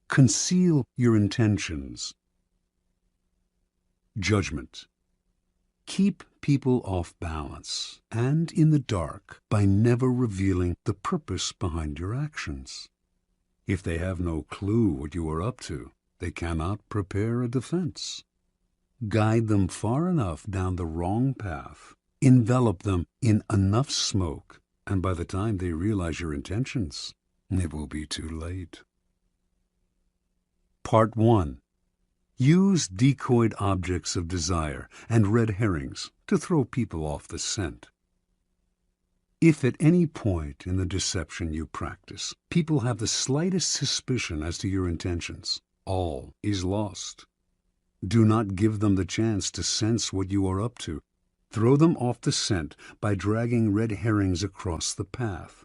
Speaker 1: Conceal your intentions. Judgment. Keep people off balance and in the dark by never revealing the purpose behind your actions. If they have no clue what you are up to, they cannot prepare a defense. Guide them far enough down the wrong path, Envelop them in enough smoke, and by the time they realize your intentions, it will be too late. Part 1. Use decoyed objects of desire and red herrings to throw people off the scent. If at any point in the deception you practice, people have the slightest suspicion as to your intentions, all is lost. Do not give them the chance to sense what you are up to. Throw them off the scent by dragging red herrings across the path.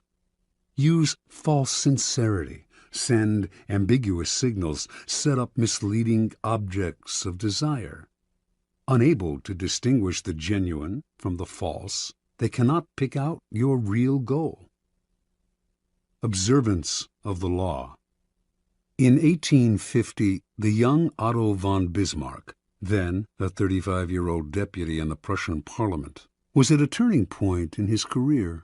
Speaker 1: Use false sincerity, send ambiguous signals, set up misleading objects of desire. Unable to distinguish the genuine from the false, they cannot pick out your real goal. Observance of the law. In 1850, the young Otto von Bismarck, then a 35-year-old deputy in the Prussian parliament, was at a turning point in his career.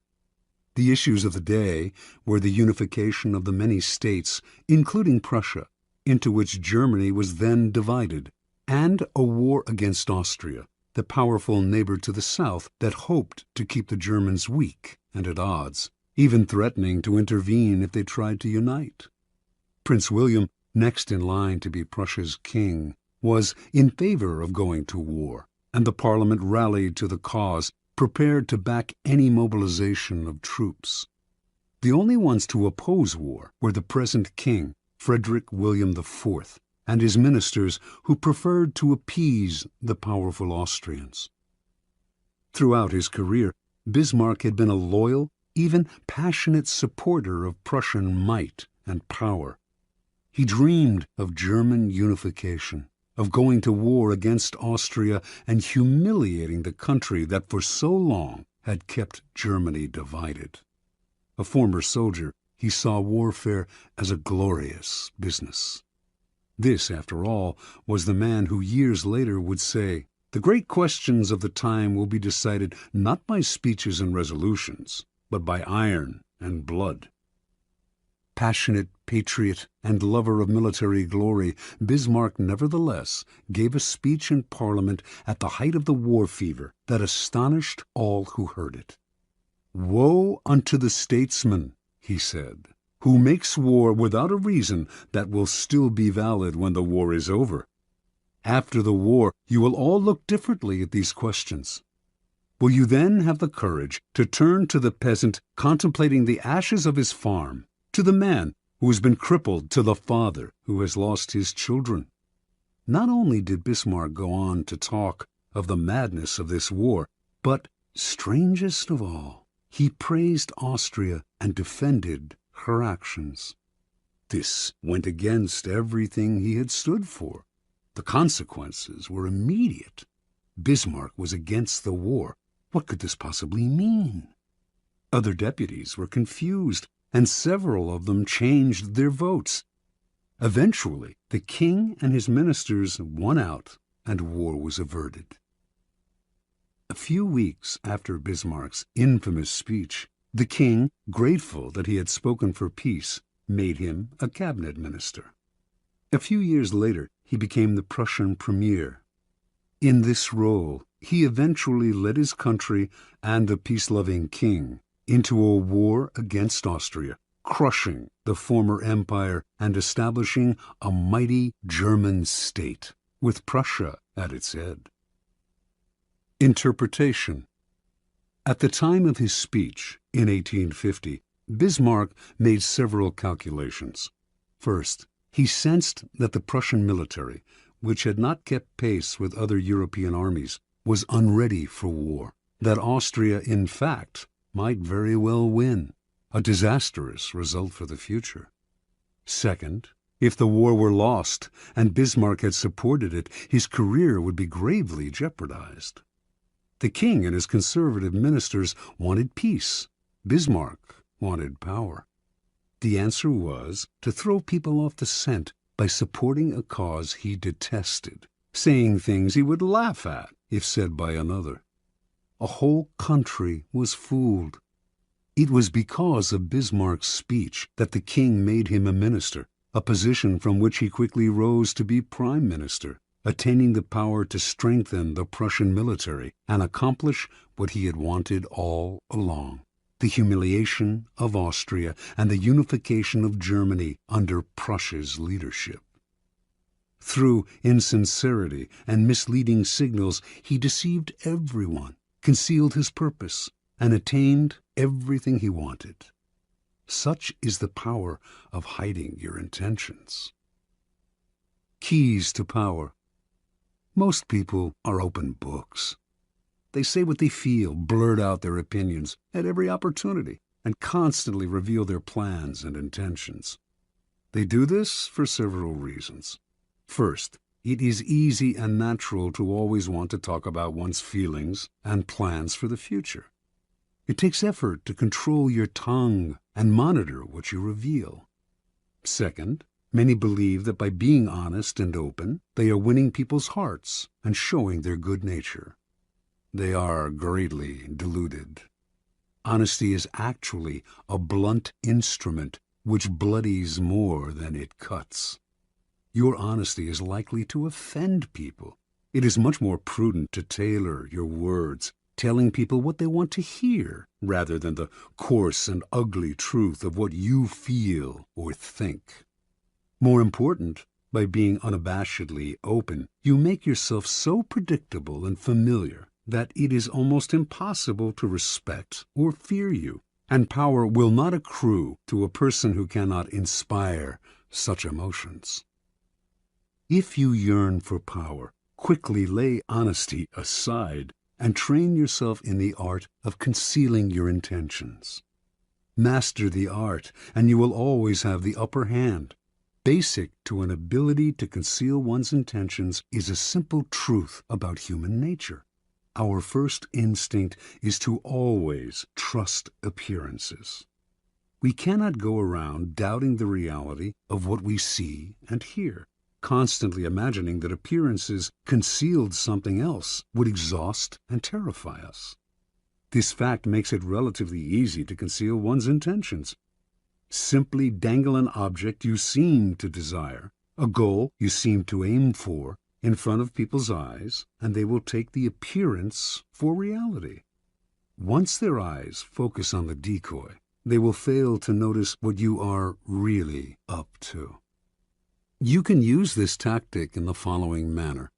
Speaker 1: The issues of the day were the unification of the many states, including Prussia, into which Germany was then divided, and a war against Austria, the powerful neighbor to the south that hoped to keep the Germans weak and at odds, even threatening to intervene if they tried to unite. Prince William, next in line to be Prussia's king, was in favor of going to war, and the Parliament rallied to the cause, prepared to back any mobilization of troops. The only ones to oppose war were the present king, Frederick William IV, and his ministers, who preferred to appease the powerful Austrians. Throughout his career, Bismarck had been a loyal, even passionate supporter of Prussian might and power. He dreamed of German unification, of going to war against Austria and humiliating the country that for so long had kept Germany divided. A former soldier, he saw warfare as a glorious business. This, after all, was the man who years later would say, "The great questions of the time will be decided not by speeches and resolutions, but by iron and blood." Passionate patriot and lover of military glory, Bismarck nevertheless gave a speech in Parliament at the height of the war fever that astonished all who heard it. "Woe unto the statesman," he said, "who makes war without a reason that will still be valid when the war is over. After the war, you will all look differently at these questions. Will you then have the courage to turn to the peasant contemplating the ashes of his farm, to the man who has been crippled, to the father who has lost his children?" Not only did Bismarck go on to talk of the madness of this war, but, strangest of all, he praised Austria and defended her actions. This went against everything he had stood for. The consequences were immediate. Bismarck was against the war. What could this possibly mean? Other deputies were confused, and several of them changed their votes. Eventually, the king and his ministers won out, and war was averted. A few weeks after Bismarck's infamous speech, the king, grateful that he had spoken for peace, made him a cabinet minister. A few years later, he became the Prussian premier. In this role, he eventually led his country and the peace-loving king into a war against Austria, crushing the former empire and establishing a mighty German state, with Prussia at its head. Interpretation. At the time of his speech in 1850, Bismarck made several calculations. First, he sensed that the Prussian military, which had not kept pace with other European armies, was unready for war, that Austria, in fact, might very well win, a disastrous result for the future. Second, if the war were lost and Bismarck had supported it, his career would be gravely jeopardized. The king and his conservative ministers wanted peace. Bismarck wanted power. The answer was to throw people off the scent by supporting a cause he detested, saying things he would laugh at if said by another. A whole country was fooled. It was because of Bismarck's speech that the king made him a minister, a position from which he quickly rose to be prime minister, attaining the power to strengthen the Prussian military and accomplish what he had wanted all along: the humiliation of Austria and the unification of Germany under Prussia's leadership. Through insincerity and misleading signals, he deceived everyone, concealed his purpose, and attained everything he wanted. Such is the power of hiding your intentions. Keys to power. Most people are open books. They say what they feel, blurt out their opinions at every opportunity, and constantly reveal their plans and intentions. They do this for several reasons. First, it is easy and natural to always want to talk about one's feelings and plans for the future. It takes effort to control your tongue and monitor what you reveal. Second, many believe that by being honest and open, they are winning people's hearts and showing their good nature. They are greatly deluded. Honesty is actually a blunt instrument which bloodies more than it cuts. Your honesty is likely to offend people. It is much more prudent to tailor your words, telling people what they want to hear, rather than the coarse and ugly truth of what you feel or think. More important, by being unabashedly open, you make yourself so predictable and familiar that it is almost impossible to respect or fear you, and power will not accrue to a person who cannot inspire such emotions. If you yearn for power, quickly lay honesty aside and train yourself in the art of concealing your intentions. Master the art, and you will always have the upper hand. Basic to an ability to conceal one's intentions is a simple truth about human nature. Our first instinct is to always trust appearances. We cannot go around doubting the reality of what we see and hear. Constantly imagining that appearances concealed something else would exhaust and terrify us. This fact makes it relatively easy to conceal one's intentions. Simply dangle an object you seem to desire, a goal you seem to aim for, in front of people's eyes, and they will take the appearance for reality. Once their eyes focus on the decoy, they will fail to notice what you are really up to. You can use this tactic in the following manner.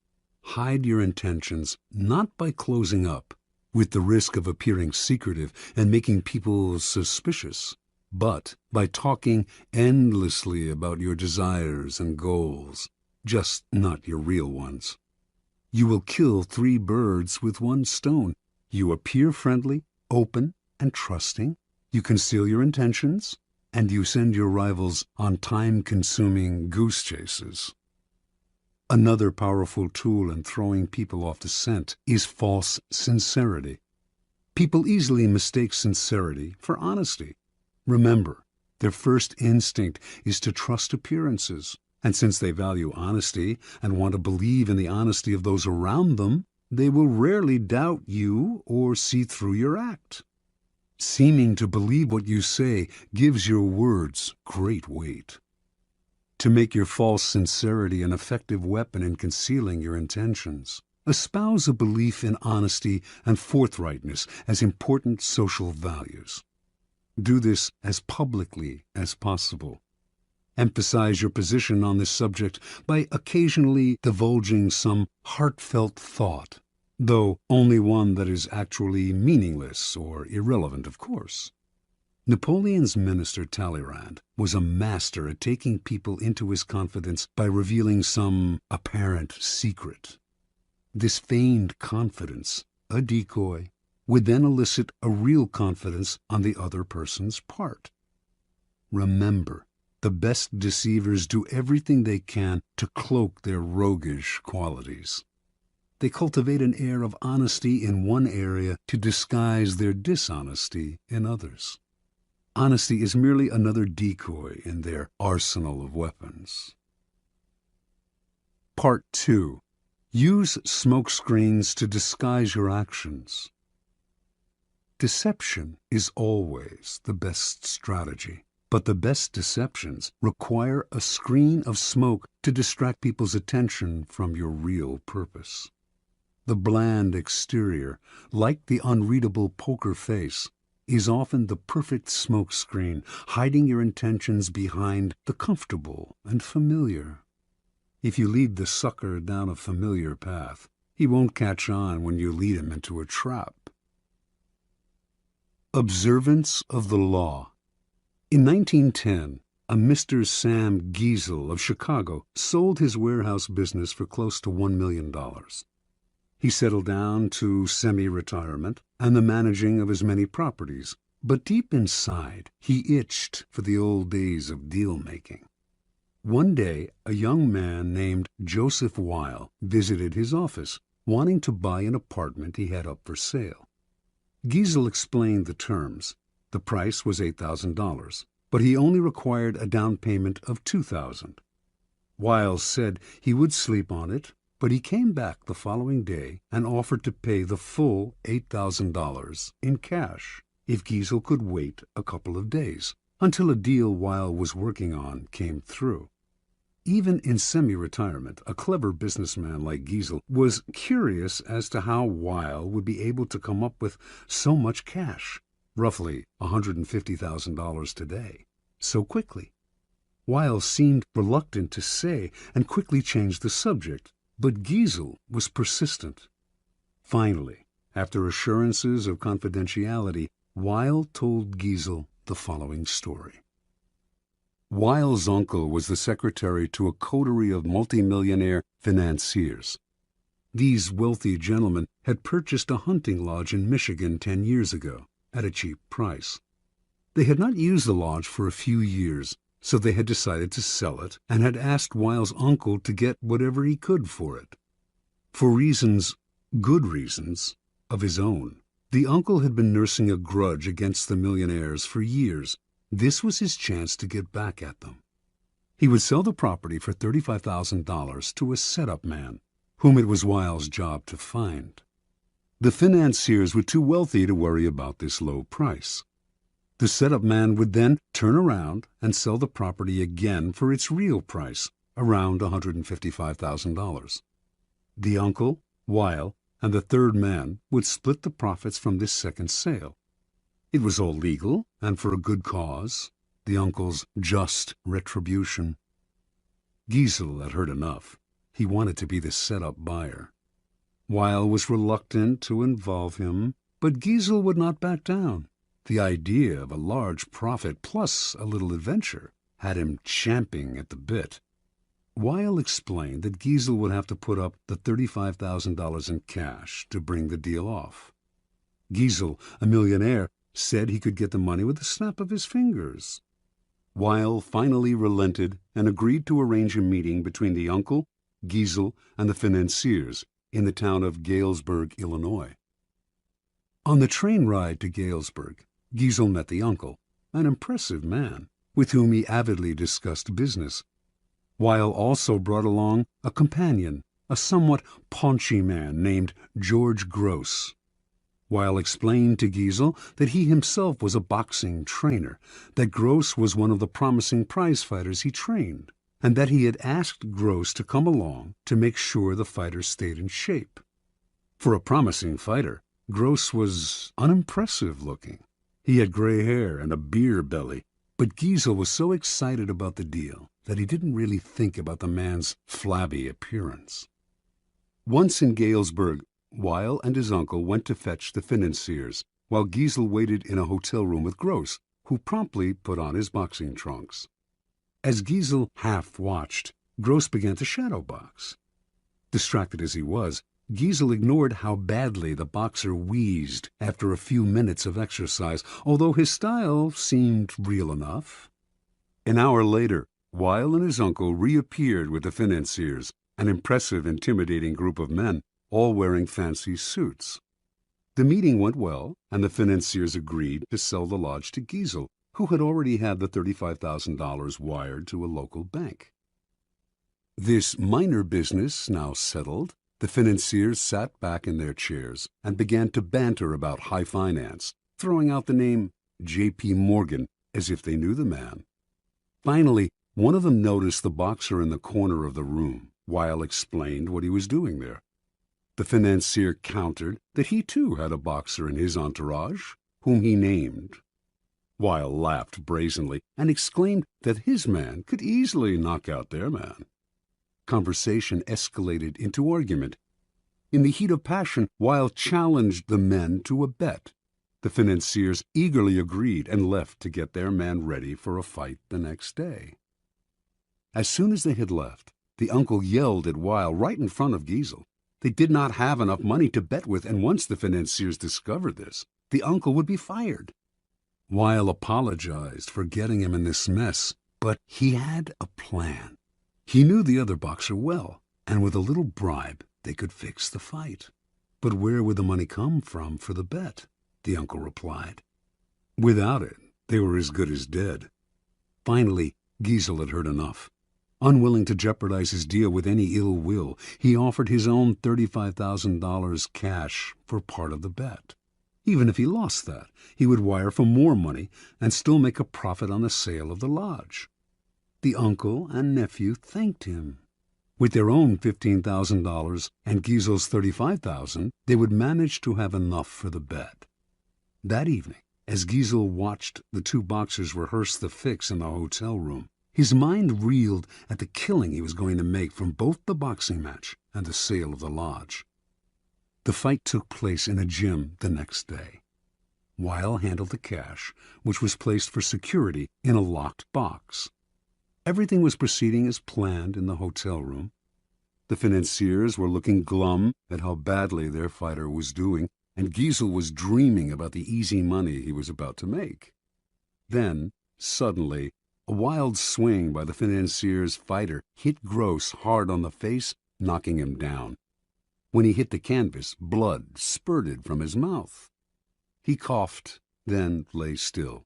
Speaker 1: Hide your intentions not by closing up, with the risk of appearing secretive and making people suspicious, but by talking endlessly about your desires and goals, just not your real ones. You will kill 3 birds with 1 stone. You appear friendly, open, and trusting. You conceal your intentions, and you send your rivals on time-consuming goose chases. Another powerful tool in throwing people off the scent is false sincerity. People easily mistake sincerity for honesty. Remember, their first instinct is to trust appearances, and since they value honesty and want to believe in the honesty of those around them, they will rarely doubt you or see through your act. Seeming to believe what you say gives your words great weight. To make your false sincerity an effective weapon in concealing your intentions, espouse a belief in honesty and forthrightness as important social values. Do this as publicly as possible. Emphasize your position on this subject by occasionally divulging some heartfelt thought, though only one that is actually meaningless or irrelevant, of course. Napoleon's minister Talleyrand was a master at taking people into his confidence by revealing some apparent secret. This feigned confidence, a decoy, would then elicit a real confidence on the other person's part. Remember, the best deceivers do everything they can to cloak their roguish qualities. They cultivate an air of honesty in one area to disguise their dishonesty in others. Honesty is merely another decoy in their arsenal of weapons. Part 2. Use smokescreens to disguise your actions. Deception is always the best strategy. But the best deceptions require a screen of smoke to distract people's attention from your real purpose. The bland exterior, like the unreadable poker face, is often the perfect smoke screen, hiding your intentions behind the comfortable and familiar. If you lead the sucker down a familiar path, he won't catch on when you lead him into a trap. Observance of the law. In 1910, a Mr. Sam Giesel of Chicago sold his warehouse business for close to $1 million. He settled down to semi-retirement and the managing of his many properties, but deep inside, he itched for the old days of deal-making. One day, a young man named Joseph Weil visited his office, wanting to buy an apartment he had up for sale. Giesel explained the terms. The price was $8,000, but he only required a down payment of $2,000. Weil said he would sleep on it, but he came back the following day and offered to pay the full $8,000 in cash if Giesel could wait a couple of days until a deal Weil was working on came through. Even in semi-retirement, a clever businessman like Giesel was curious as to how Weil would be able to come up with so much cash, roughly $150,000 today, so quickly. Weil seemed reluctant to say and quickly changed the subject, but Giesel was persistent. Finally, after assurances of confidentiality, Weil told Giesel the following story. Weil's uncle was the secretary to a coterie of multimillionaire financiers. These wealthy gentlemen had purchased a hunting lodge in Michigan 10 years ago at a cheap price. They had not used the lodge for a few years, so they had decided to sell it and had asked Weil's uncle to get whatever he could for it. For reasons, good reasons, of his own, the uncle had been nursing a grudge against the millionaires for years. This was his chance to get back at them. He would sell the property for $35,000 to a setup man, whom it was Weil's job to find. The financiers were too wealthy to worry about this low price. The setup man would then turn around and sell the property again for its real price, around $155,000. The uncle, Weil, and the third man would split the profits from this second sale. It was all legal and for a good cause, the uncle's just retribution. Giesel had heard enough. He wanted to be the set-up buyer. Weil was reluctant to involve him, but Giesel would not back down. The idea of a large profit plus a little adventure had him champing at the bit. Weil explained that Giesel would have to put up the $35,000 in cash to bring the deal off. Giesel, a millionaire, said he could get the money with a snap of his fingers. Weil finally relented and agreed to arrange a meeting between the uncle, Giesel, and the financiers in the town of Galesburg, Illinois. On the train ride to Galesburg, Giesel met the uncle, an impressive man, with whom he avidly discussed business. Weil also brought along a companion, a somewhat paunchy man named George Gross. Weil explained to Giesel that he himself was a boxing trainer, that Gross was one of the promising prize fighters he trained, and that he had asked Gross to come along to make sure the fighter stayed in shape. For a promising fighter, Gross was unimpressive looking. He had gray hair and a beer belly, but Giesel was so excited about the deal that he didn't really think about the man's flabby appearance. Once in Galesburg, Weil and his uncle went to fetch the financiers, while Giesel waited in a hotel room with Gross, who promptly put on his boxing trunks. As Giesel half-watched, Gross began to shadow box. Distracted as he was, Giesel ignored how badly the boxer wheezed after a few minutes of exercise, although his style seemed real enough. An hour later, Weil and his uncle reappeared with the financiers, an impressive, intimidating group of men, all wearing fancy suits. The meeting went well, and the financiers agreed to sell the lodge to Giesel, who had already had the $35,000 wired to a local bank. This minor business now settled, the financiers sat back in their chairs and began to banter about high finance, throwing out the name J.P. Morgan as if they knew the man. Finally, one of them noticed the boxer in the corner of the room. Weil explained what he was doing there. The financier countered that he too had a boxer in his entourage, whom he named. Weil laughed brazenly and exclaimed that his man could easily knock out their man. Conversation escalated into argument. In the heat of passion, Weil challenged the men to a bet. The financiers eagerly agreed and left to get their man ready for a fight the next day. As soon as they had left, the uncle yelled at Weil right in front of Giesel. They did not have enough money to bet with, and once the financiers discovered this, the uncle would be fired. Weil apologized for getting him in this mess, but he had a plan. He knew the other boxer well, and with a little bribe they could fix the fight. But where would the money come from for the bet? The uncle replied. Without it, they were as good as dead. Finally, Giesel had heard enough. Unwilling to jeopardize his deal with any ill will, he offered his own $35,000 cash for part of the bet. Even if he lost that, he would wire for more money and still make a profit on the sale of the lodge. The uncle and nephew thanked him. With their own $15,000 and Giesel's $35,000, they would manage to have enough for the bet. That evening, as Giesel watched the two boxers rehearse the fix in the hotel room, his mind reeled at the killing he was going to make from both the boxing match and the sale of the lodge. The fight took place in a gym the next day. Weil handled the cash, which was placed for security in a locked box. Everything was proceeding as planned in the hotel room. The financiers were looking glum at how badly their fighter was doing, and Giesel was dreaming about the easy money he was about to make. Then, suddenly, a wild swing by the financier's fighter hit Gross hard on the face, knocking him down. When he hit the canvas, blood spurted from his mouth. He coughed, then lay still.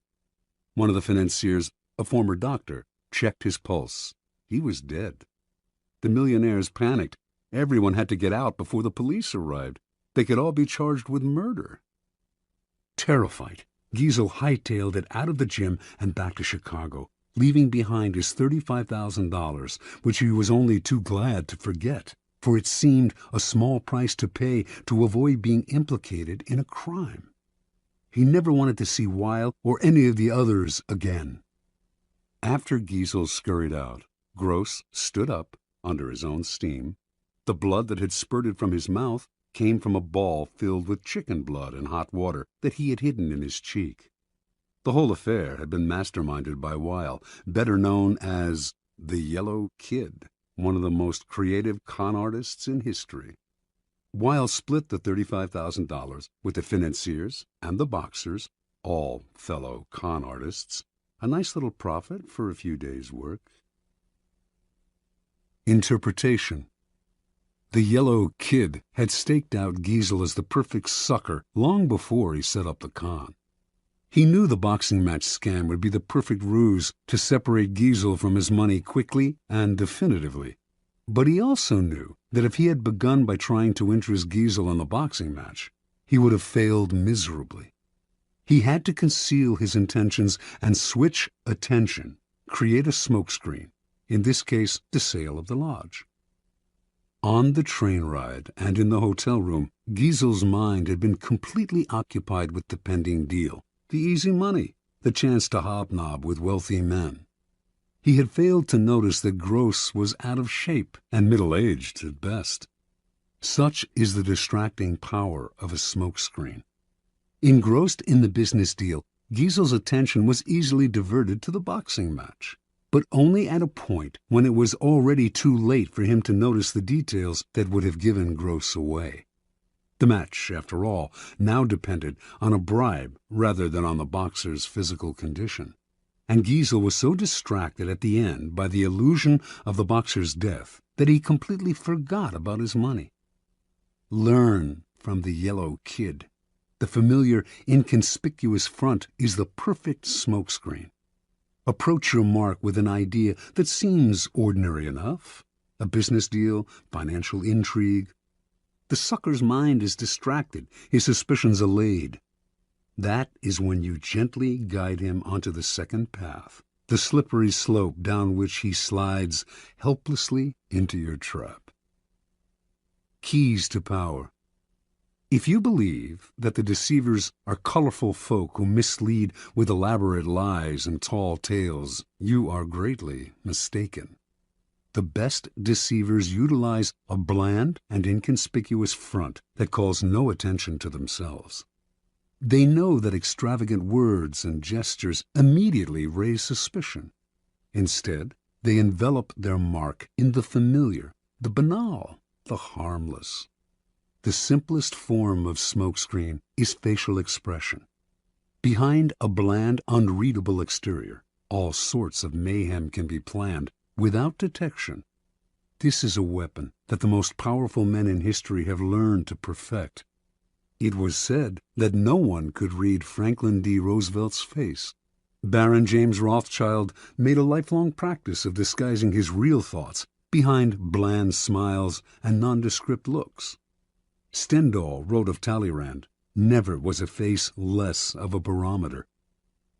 Speaker 1: One of the financiers, a former doctor, checked his pulse. He was dead. The millionaires panicked. Everyone had to get out before the police arrived. They could all be charged with murder. Terrified, Giesel hightailed it out of the gym and back to Chicago, leaving behind his $35,000, which he was only too glad to forget, for it seemed a small price to pay to avoid being implicated in a crime. He never wanted to see Weil or any of the others again. After Giesel scurried out, Gross stood up under his own steam. The blood that had spurted from his mouth came from a ball filled with chicken blood and hot water that he had hidden in his cheek. The whole affair had been masterminded by Weil, better known as the Yellow Kid, one of the most creative con artists in history. Weil split the $35,000 with the financiers and the boxers, all fellow con artists, a nice little profit for a few days' work. Interpretation. The Yellow Kid had staked out Giesel as the perfect sucker long before he set up the con. He knew the boxing match scam would be the perfect ruse to separate Giesel from his money quickly and definitively. But he also knew that if he had begun by trying to interest Giesel in the boxing match, he would have failed miserably. He had to conceal his intentions and switch attention, create a smokescreen, in this case the sale of the lodge. On the train ride and in the hotel room, Giesel's mind had been completely occupied with the pending deal, the easy money, the chance to hobnob with wealthy men. He had failed to notice that Gross was out of shape and middle-aged at best. Such is the distracting power of a smokescreen. Engrossed in the business deal, Giesel's attention was easily diverted to the boxing match, but only at a point when it was already too late for him to notice the details that would have given Gross away. The match, after all, now depended on a bribe rather than on the boxer's physical condition, and Giesel was so distracted at the end by the illusion of the boxer's death that he completely forgot about his money. Learn from the Yellow Kid. The familiar, inconspicuous front is the perfect smokescreen. Approach your mark with an idea that seems ordinary enough, a business deal, financial intrigue. The sucker's mind is distracted, his suspicions allayed. That is when you gently guide him onto the second path, the slippery slope down which he slides helplessly into your trap. Keys to power. If you believe that the deceivers are colorful folk who mislead with elaborate lies and tall tales, you are greatly mistaken. The best deceivers utilize a bland and inconspicuous front that calls no attention to themselves. They know that extravagant words and gestures immediately raise suspicion. Instead, they envelop their mark in the familiar, the banal, the harmless. The simplest form of smokescreen is facial expression. Behind a bland, unreadable exterior, all sorts of mayhem can be planned without detection. This is a weapon that the most powerful men in history have learned to perfect. It was said that no one could read Franklin D. Roosevelt's face. Baron James Rothschild made a lifelong practice of disguising his real thoughts behind bland smiles and nondescript looks. Stendhal wrote of Talleyrand, "Never was a face less of a barometer."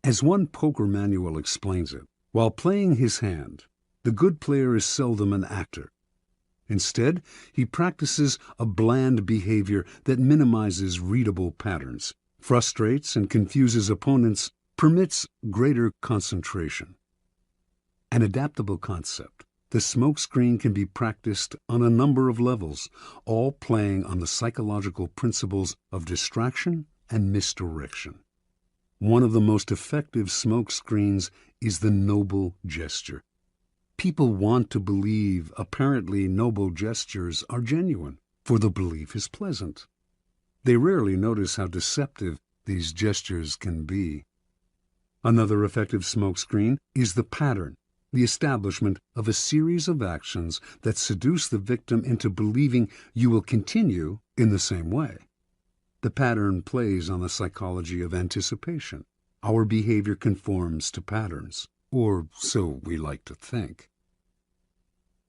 Speaker 1: As one poker manual explains it, while playing his hand, the good player is seldom an actor. Instead, he practices a bland behavior that minimizes readable patterns, frustrates and confuses opponents, permits greater concentration. An adaptable concept, the smokescreen can be practiced on a number of levels, all playing on the psychological principles of distraction and misdirection. One of the most effective smokescreens is the noble gesture. People want to believe apparently noble gestures are genuine, for the belief is pleasant. They rarely notice how deceptive these gestures can be. Another effective smokescreen is the pattern, the establishment of a series of actions that seduce the victim into believing you will continue in the same way. The pattern plays on the psychology of anticipation. Our behavior conforms to patterns, or so we like to think.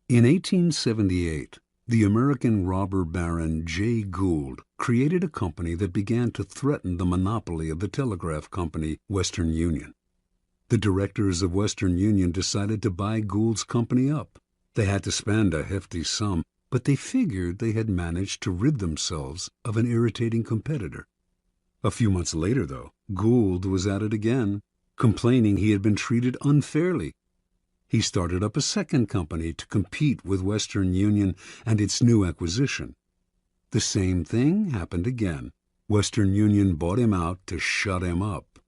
Speaker 1: In 1878, the American robber baron Jay Gould created a company that began to threaten the monopoly of the telegraph company Western Union. The directors of Western Union decided to buy Gould's company up. They had to spend a hefty sum, but they figured they had managed to rid themselves of an irritating competitor. A few months later, though, Gould was at it again, complaining he had been treated unfairly. He started up a second company to compete with Western Union and its new acquisition. The same thing happened again. Western Union bought him out to shut him up.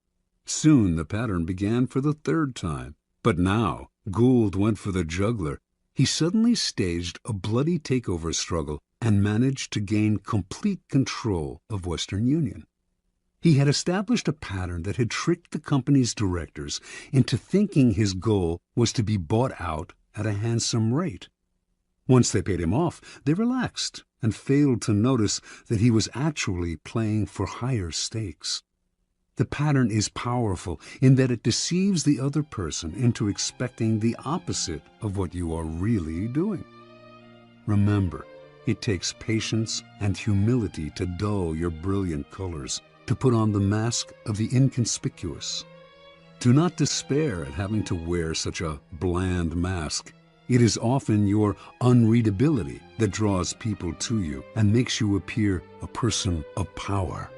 Speaker 1: Soon the pattern began for the third time, but now Gould went for the jugular. He suddenly staged a bloody takeover struggle and managed to gain complete control of Western Union. He had established a pattern that had tricked the company's directors into thinking his goal was to be bought out at a handsome rate. Once they paid him off, they relaxed and failed to notice that he was actually playing for higher stakes. The pattern is powerful in that it deceives the other person into expecting the opposite of what you are really doing. Remember, it takes patience and humility to dull your brilliant colors, to put on the mask of the inconspicuous. Do not despair at having to wear such a bland mask. It is often your unreadability that draws people to you and makes you appear a person of power.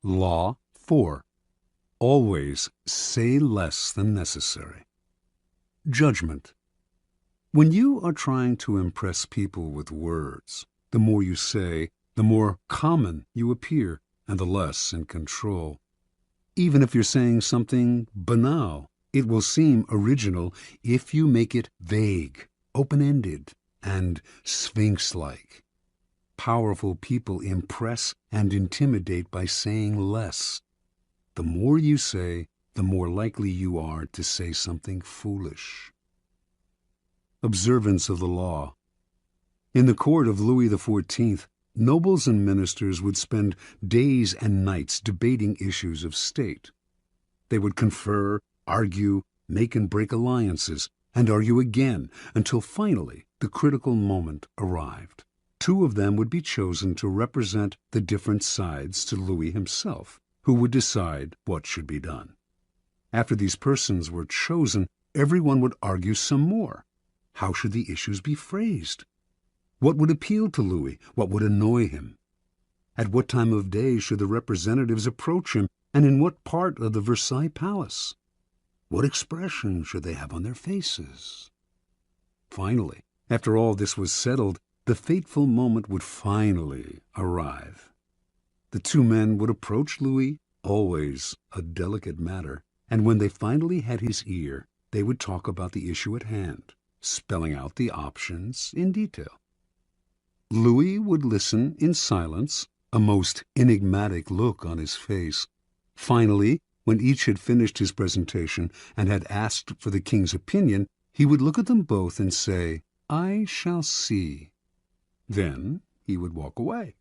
Speaker 1: Law 4. Always say less than necessary. Judgment. When you are trying to impress people with words, the more you say, the more common you appear, and the less in control. Even if you're saying something banal, it will seem original if you make it vague, open-ended, and sphinx-like. Powerful people impress and intimidate by saying less. The more you say, the more likely you are to say something foolish. Observance of the law. In the court of Louis XIV, nobles and ministers would spend days and nights debating issues of state. They would confer, argue, make and break alliances, and argue again until finally the critical moment arrived. Two of them would be chosen to represent the different sides to Louis himself, who would decide what should be done. After these persons were chosen, everyone would argue some more. How should the issues be phrased? What would appeal to Louis? What would annoy him? At what time of day should the representatives approach him, and in what part of the Versailles Palace? What expression should they have on their faces? Finally, after all this was settled, the fateful moment would finally arrive. The two men would approach Louis, always a delicate matter, and when they finally had his ear, they would talk about the issue at hand, spelling out the options in detail. Louis would listen in silence, a most enigmatic look on his face. Finally, when each had finished his presentation and had asked for the king's opinion, he would look at them both and say, "I shall see." Then he would walk away.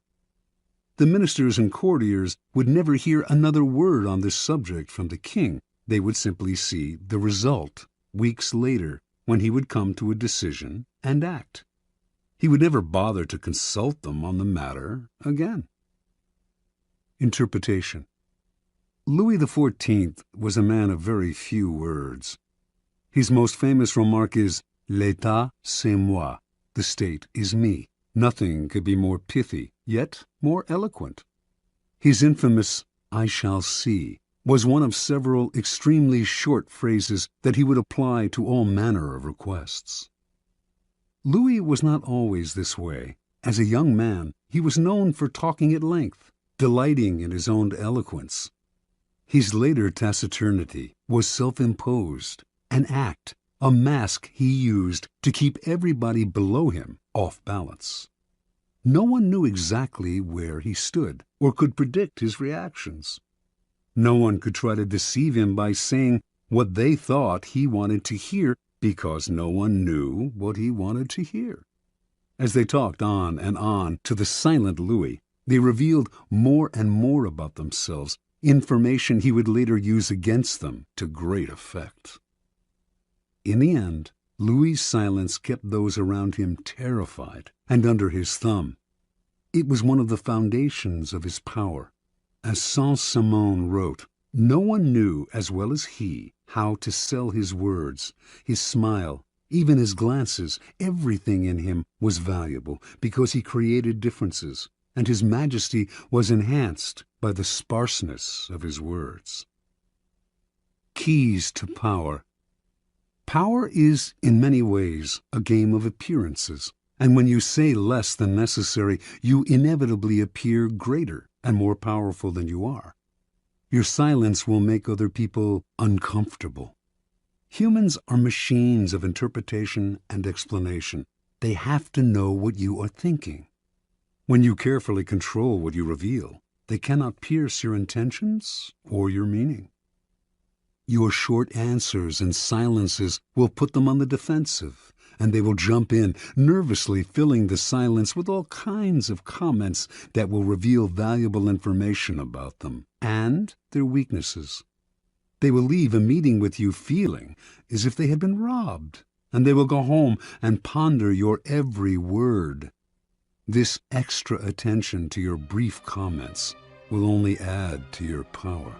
Speaker 1: The ministers and courtiers would never hear another word on this subject from the king. They would simply see the result weeks later, when he would come to a decision and act. He would never bother to consult them on the matter again. Interpretation. Louis XIV was a man of very few words. His most famous remark is, "L'État, c'est moi." The state is me. Nothing could be more pithy, yet more eloquent. His infamous, "I shall see," was one of several extremely short phrases that he would apply to all manner of requests. Louis was not always this way. As a young man, he was known for talking at length, delighting in his own eloquence. His later taciturnity was self-imposed, an act, a mask he used to keep everybody below him off balance. No one knew exactly where he stood or could predict his reactions. No one could try to deceive him by saying what they thought he wanted to hear, because no one knew what he wanted to hear. As they talked on and on to the silent Louis, they revealed more and more about themselves, information he would later use against them to great effect. In the end, Louis's silence kept those around him terrified and under his thumb. It was one of the foundations of his power. As Saint-Simon wrote, no one knew as well as he how to sell his words, his smile, even his glances. Everything in him was valuable because he created differences, and his majesty was enhanced by the sparseness of his words. Keys to power. Power is, in many ways, a game of appearances, and when you say less than necessary, you inevitably appear greater and more powerful than you are. Your silence will make other people uncomfortable. Humans are machines of interpretation and explanation. They have to know what you are thinking. When you carefully control what you reveal, they cannot pierce your intentions or your meaning. Your short answers and silences will put them on the defensive, and they will jump in, nervously filling the silence with all kinds of comments that will reveal valuable information about them and their weaknesses. They will leave a meeting with you feeling as if they had been robbed, and they will go home and ponder your every word. This extra attention to your brief comments will only add to your power.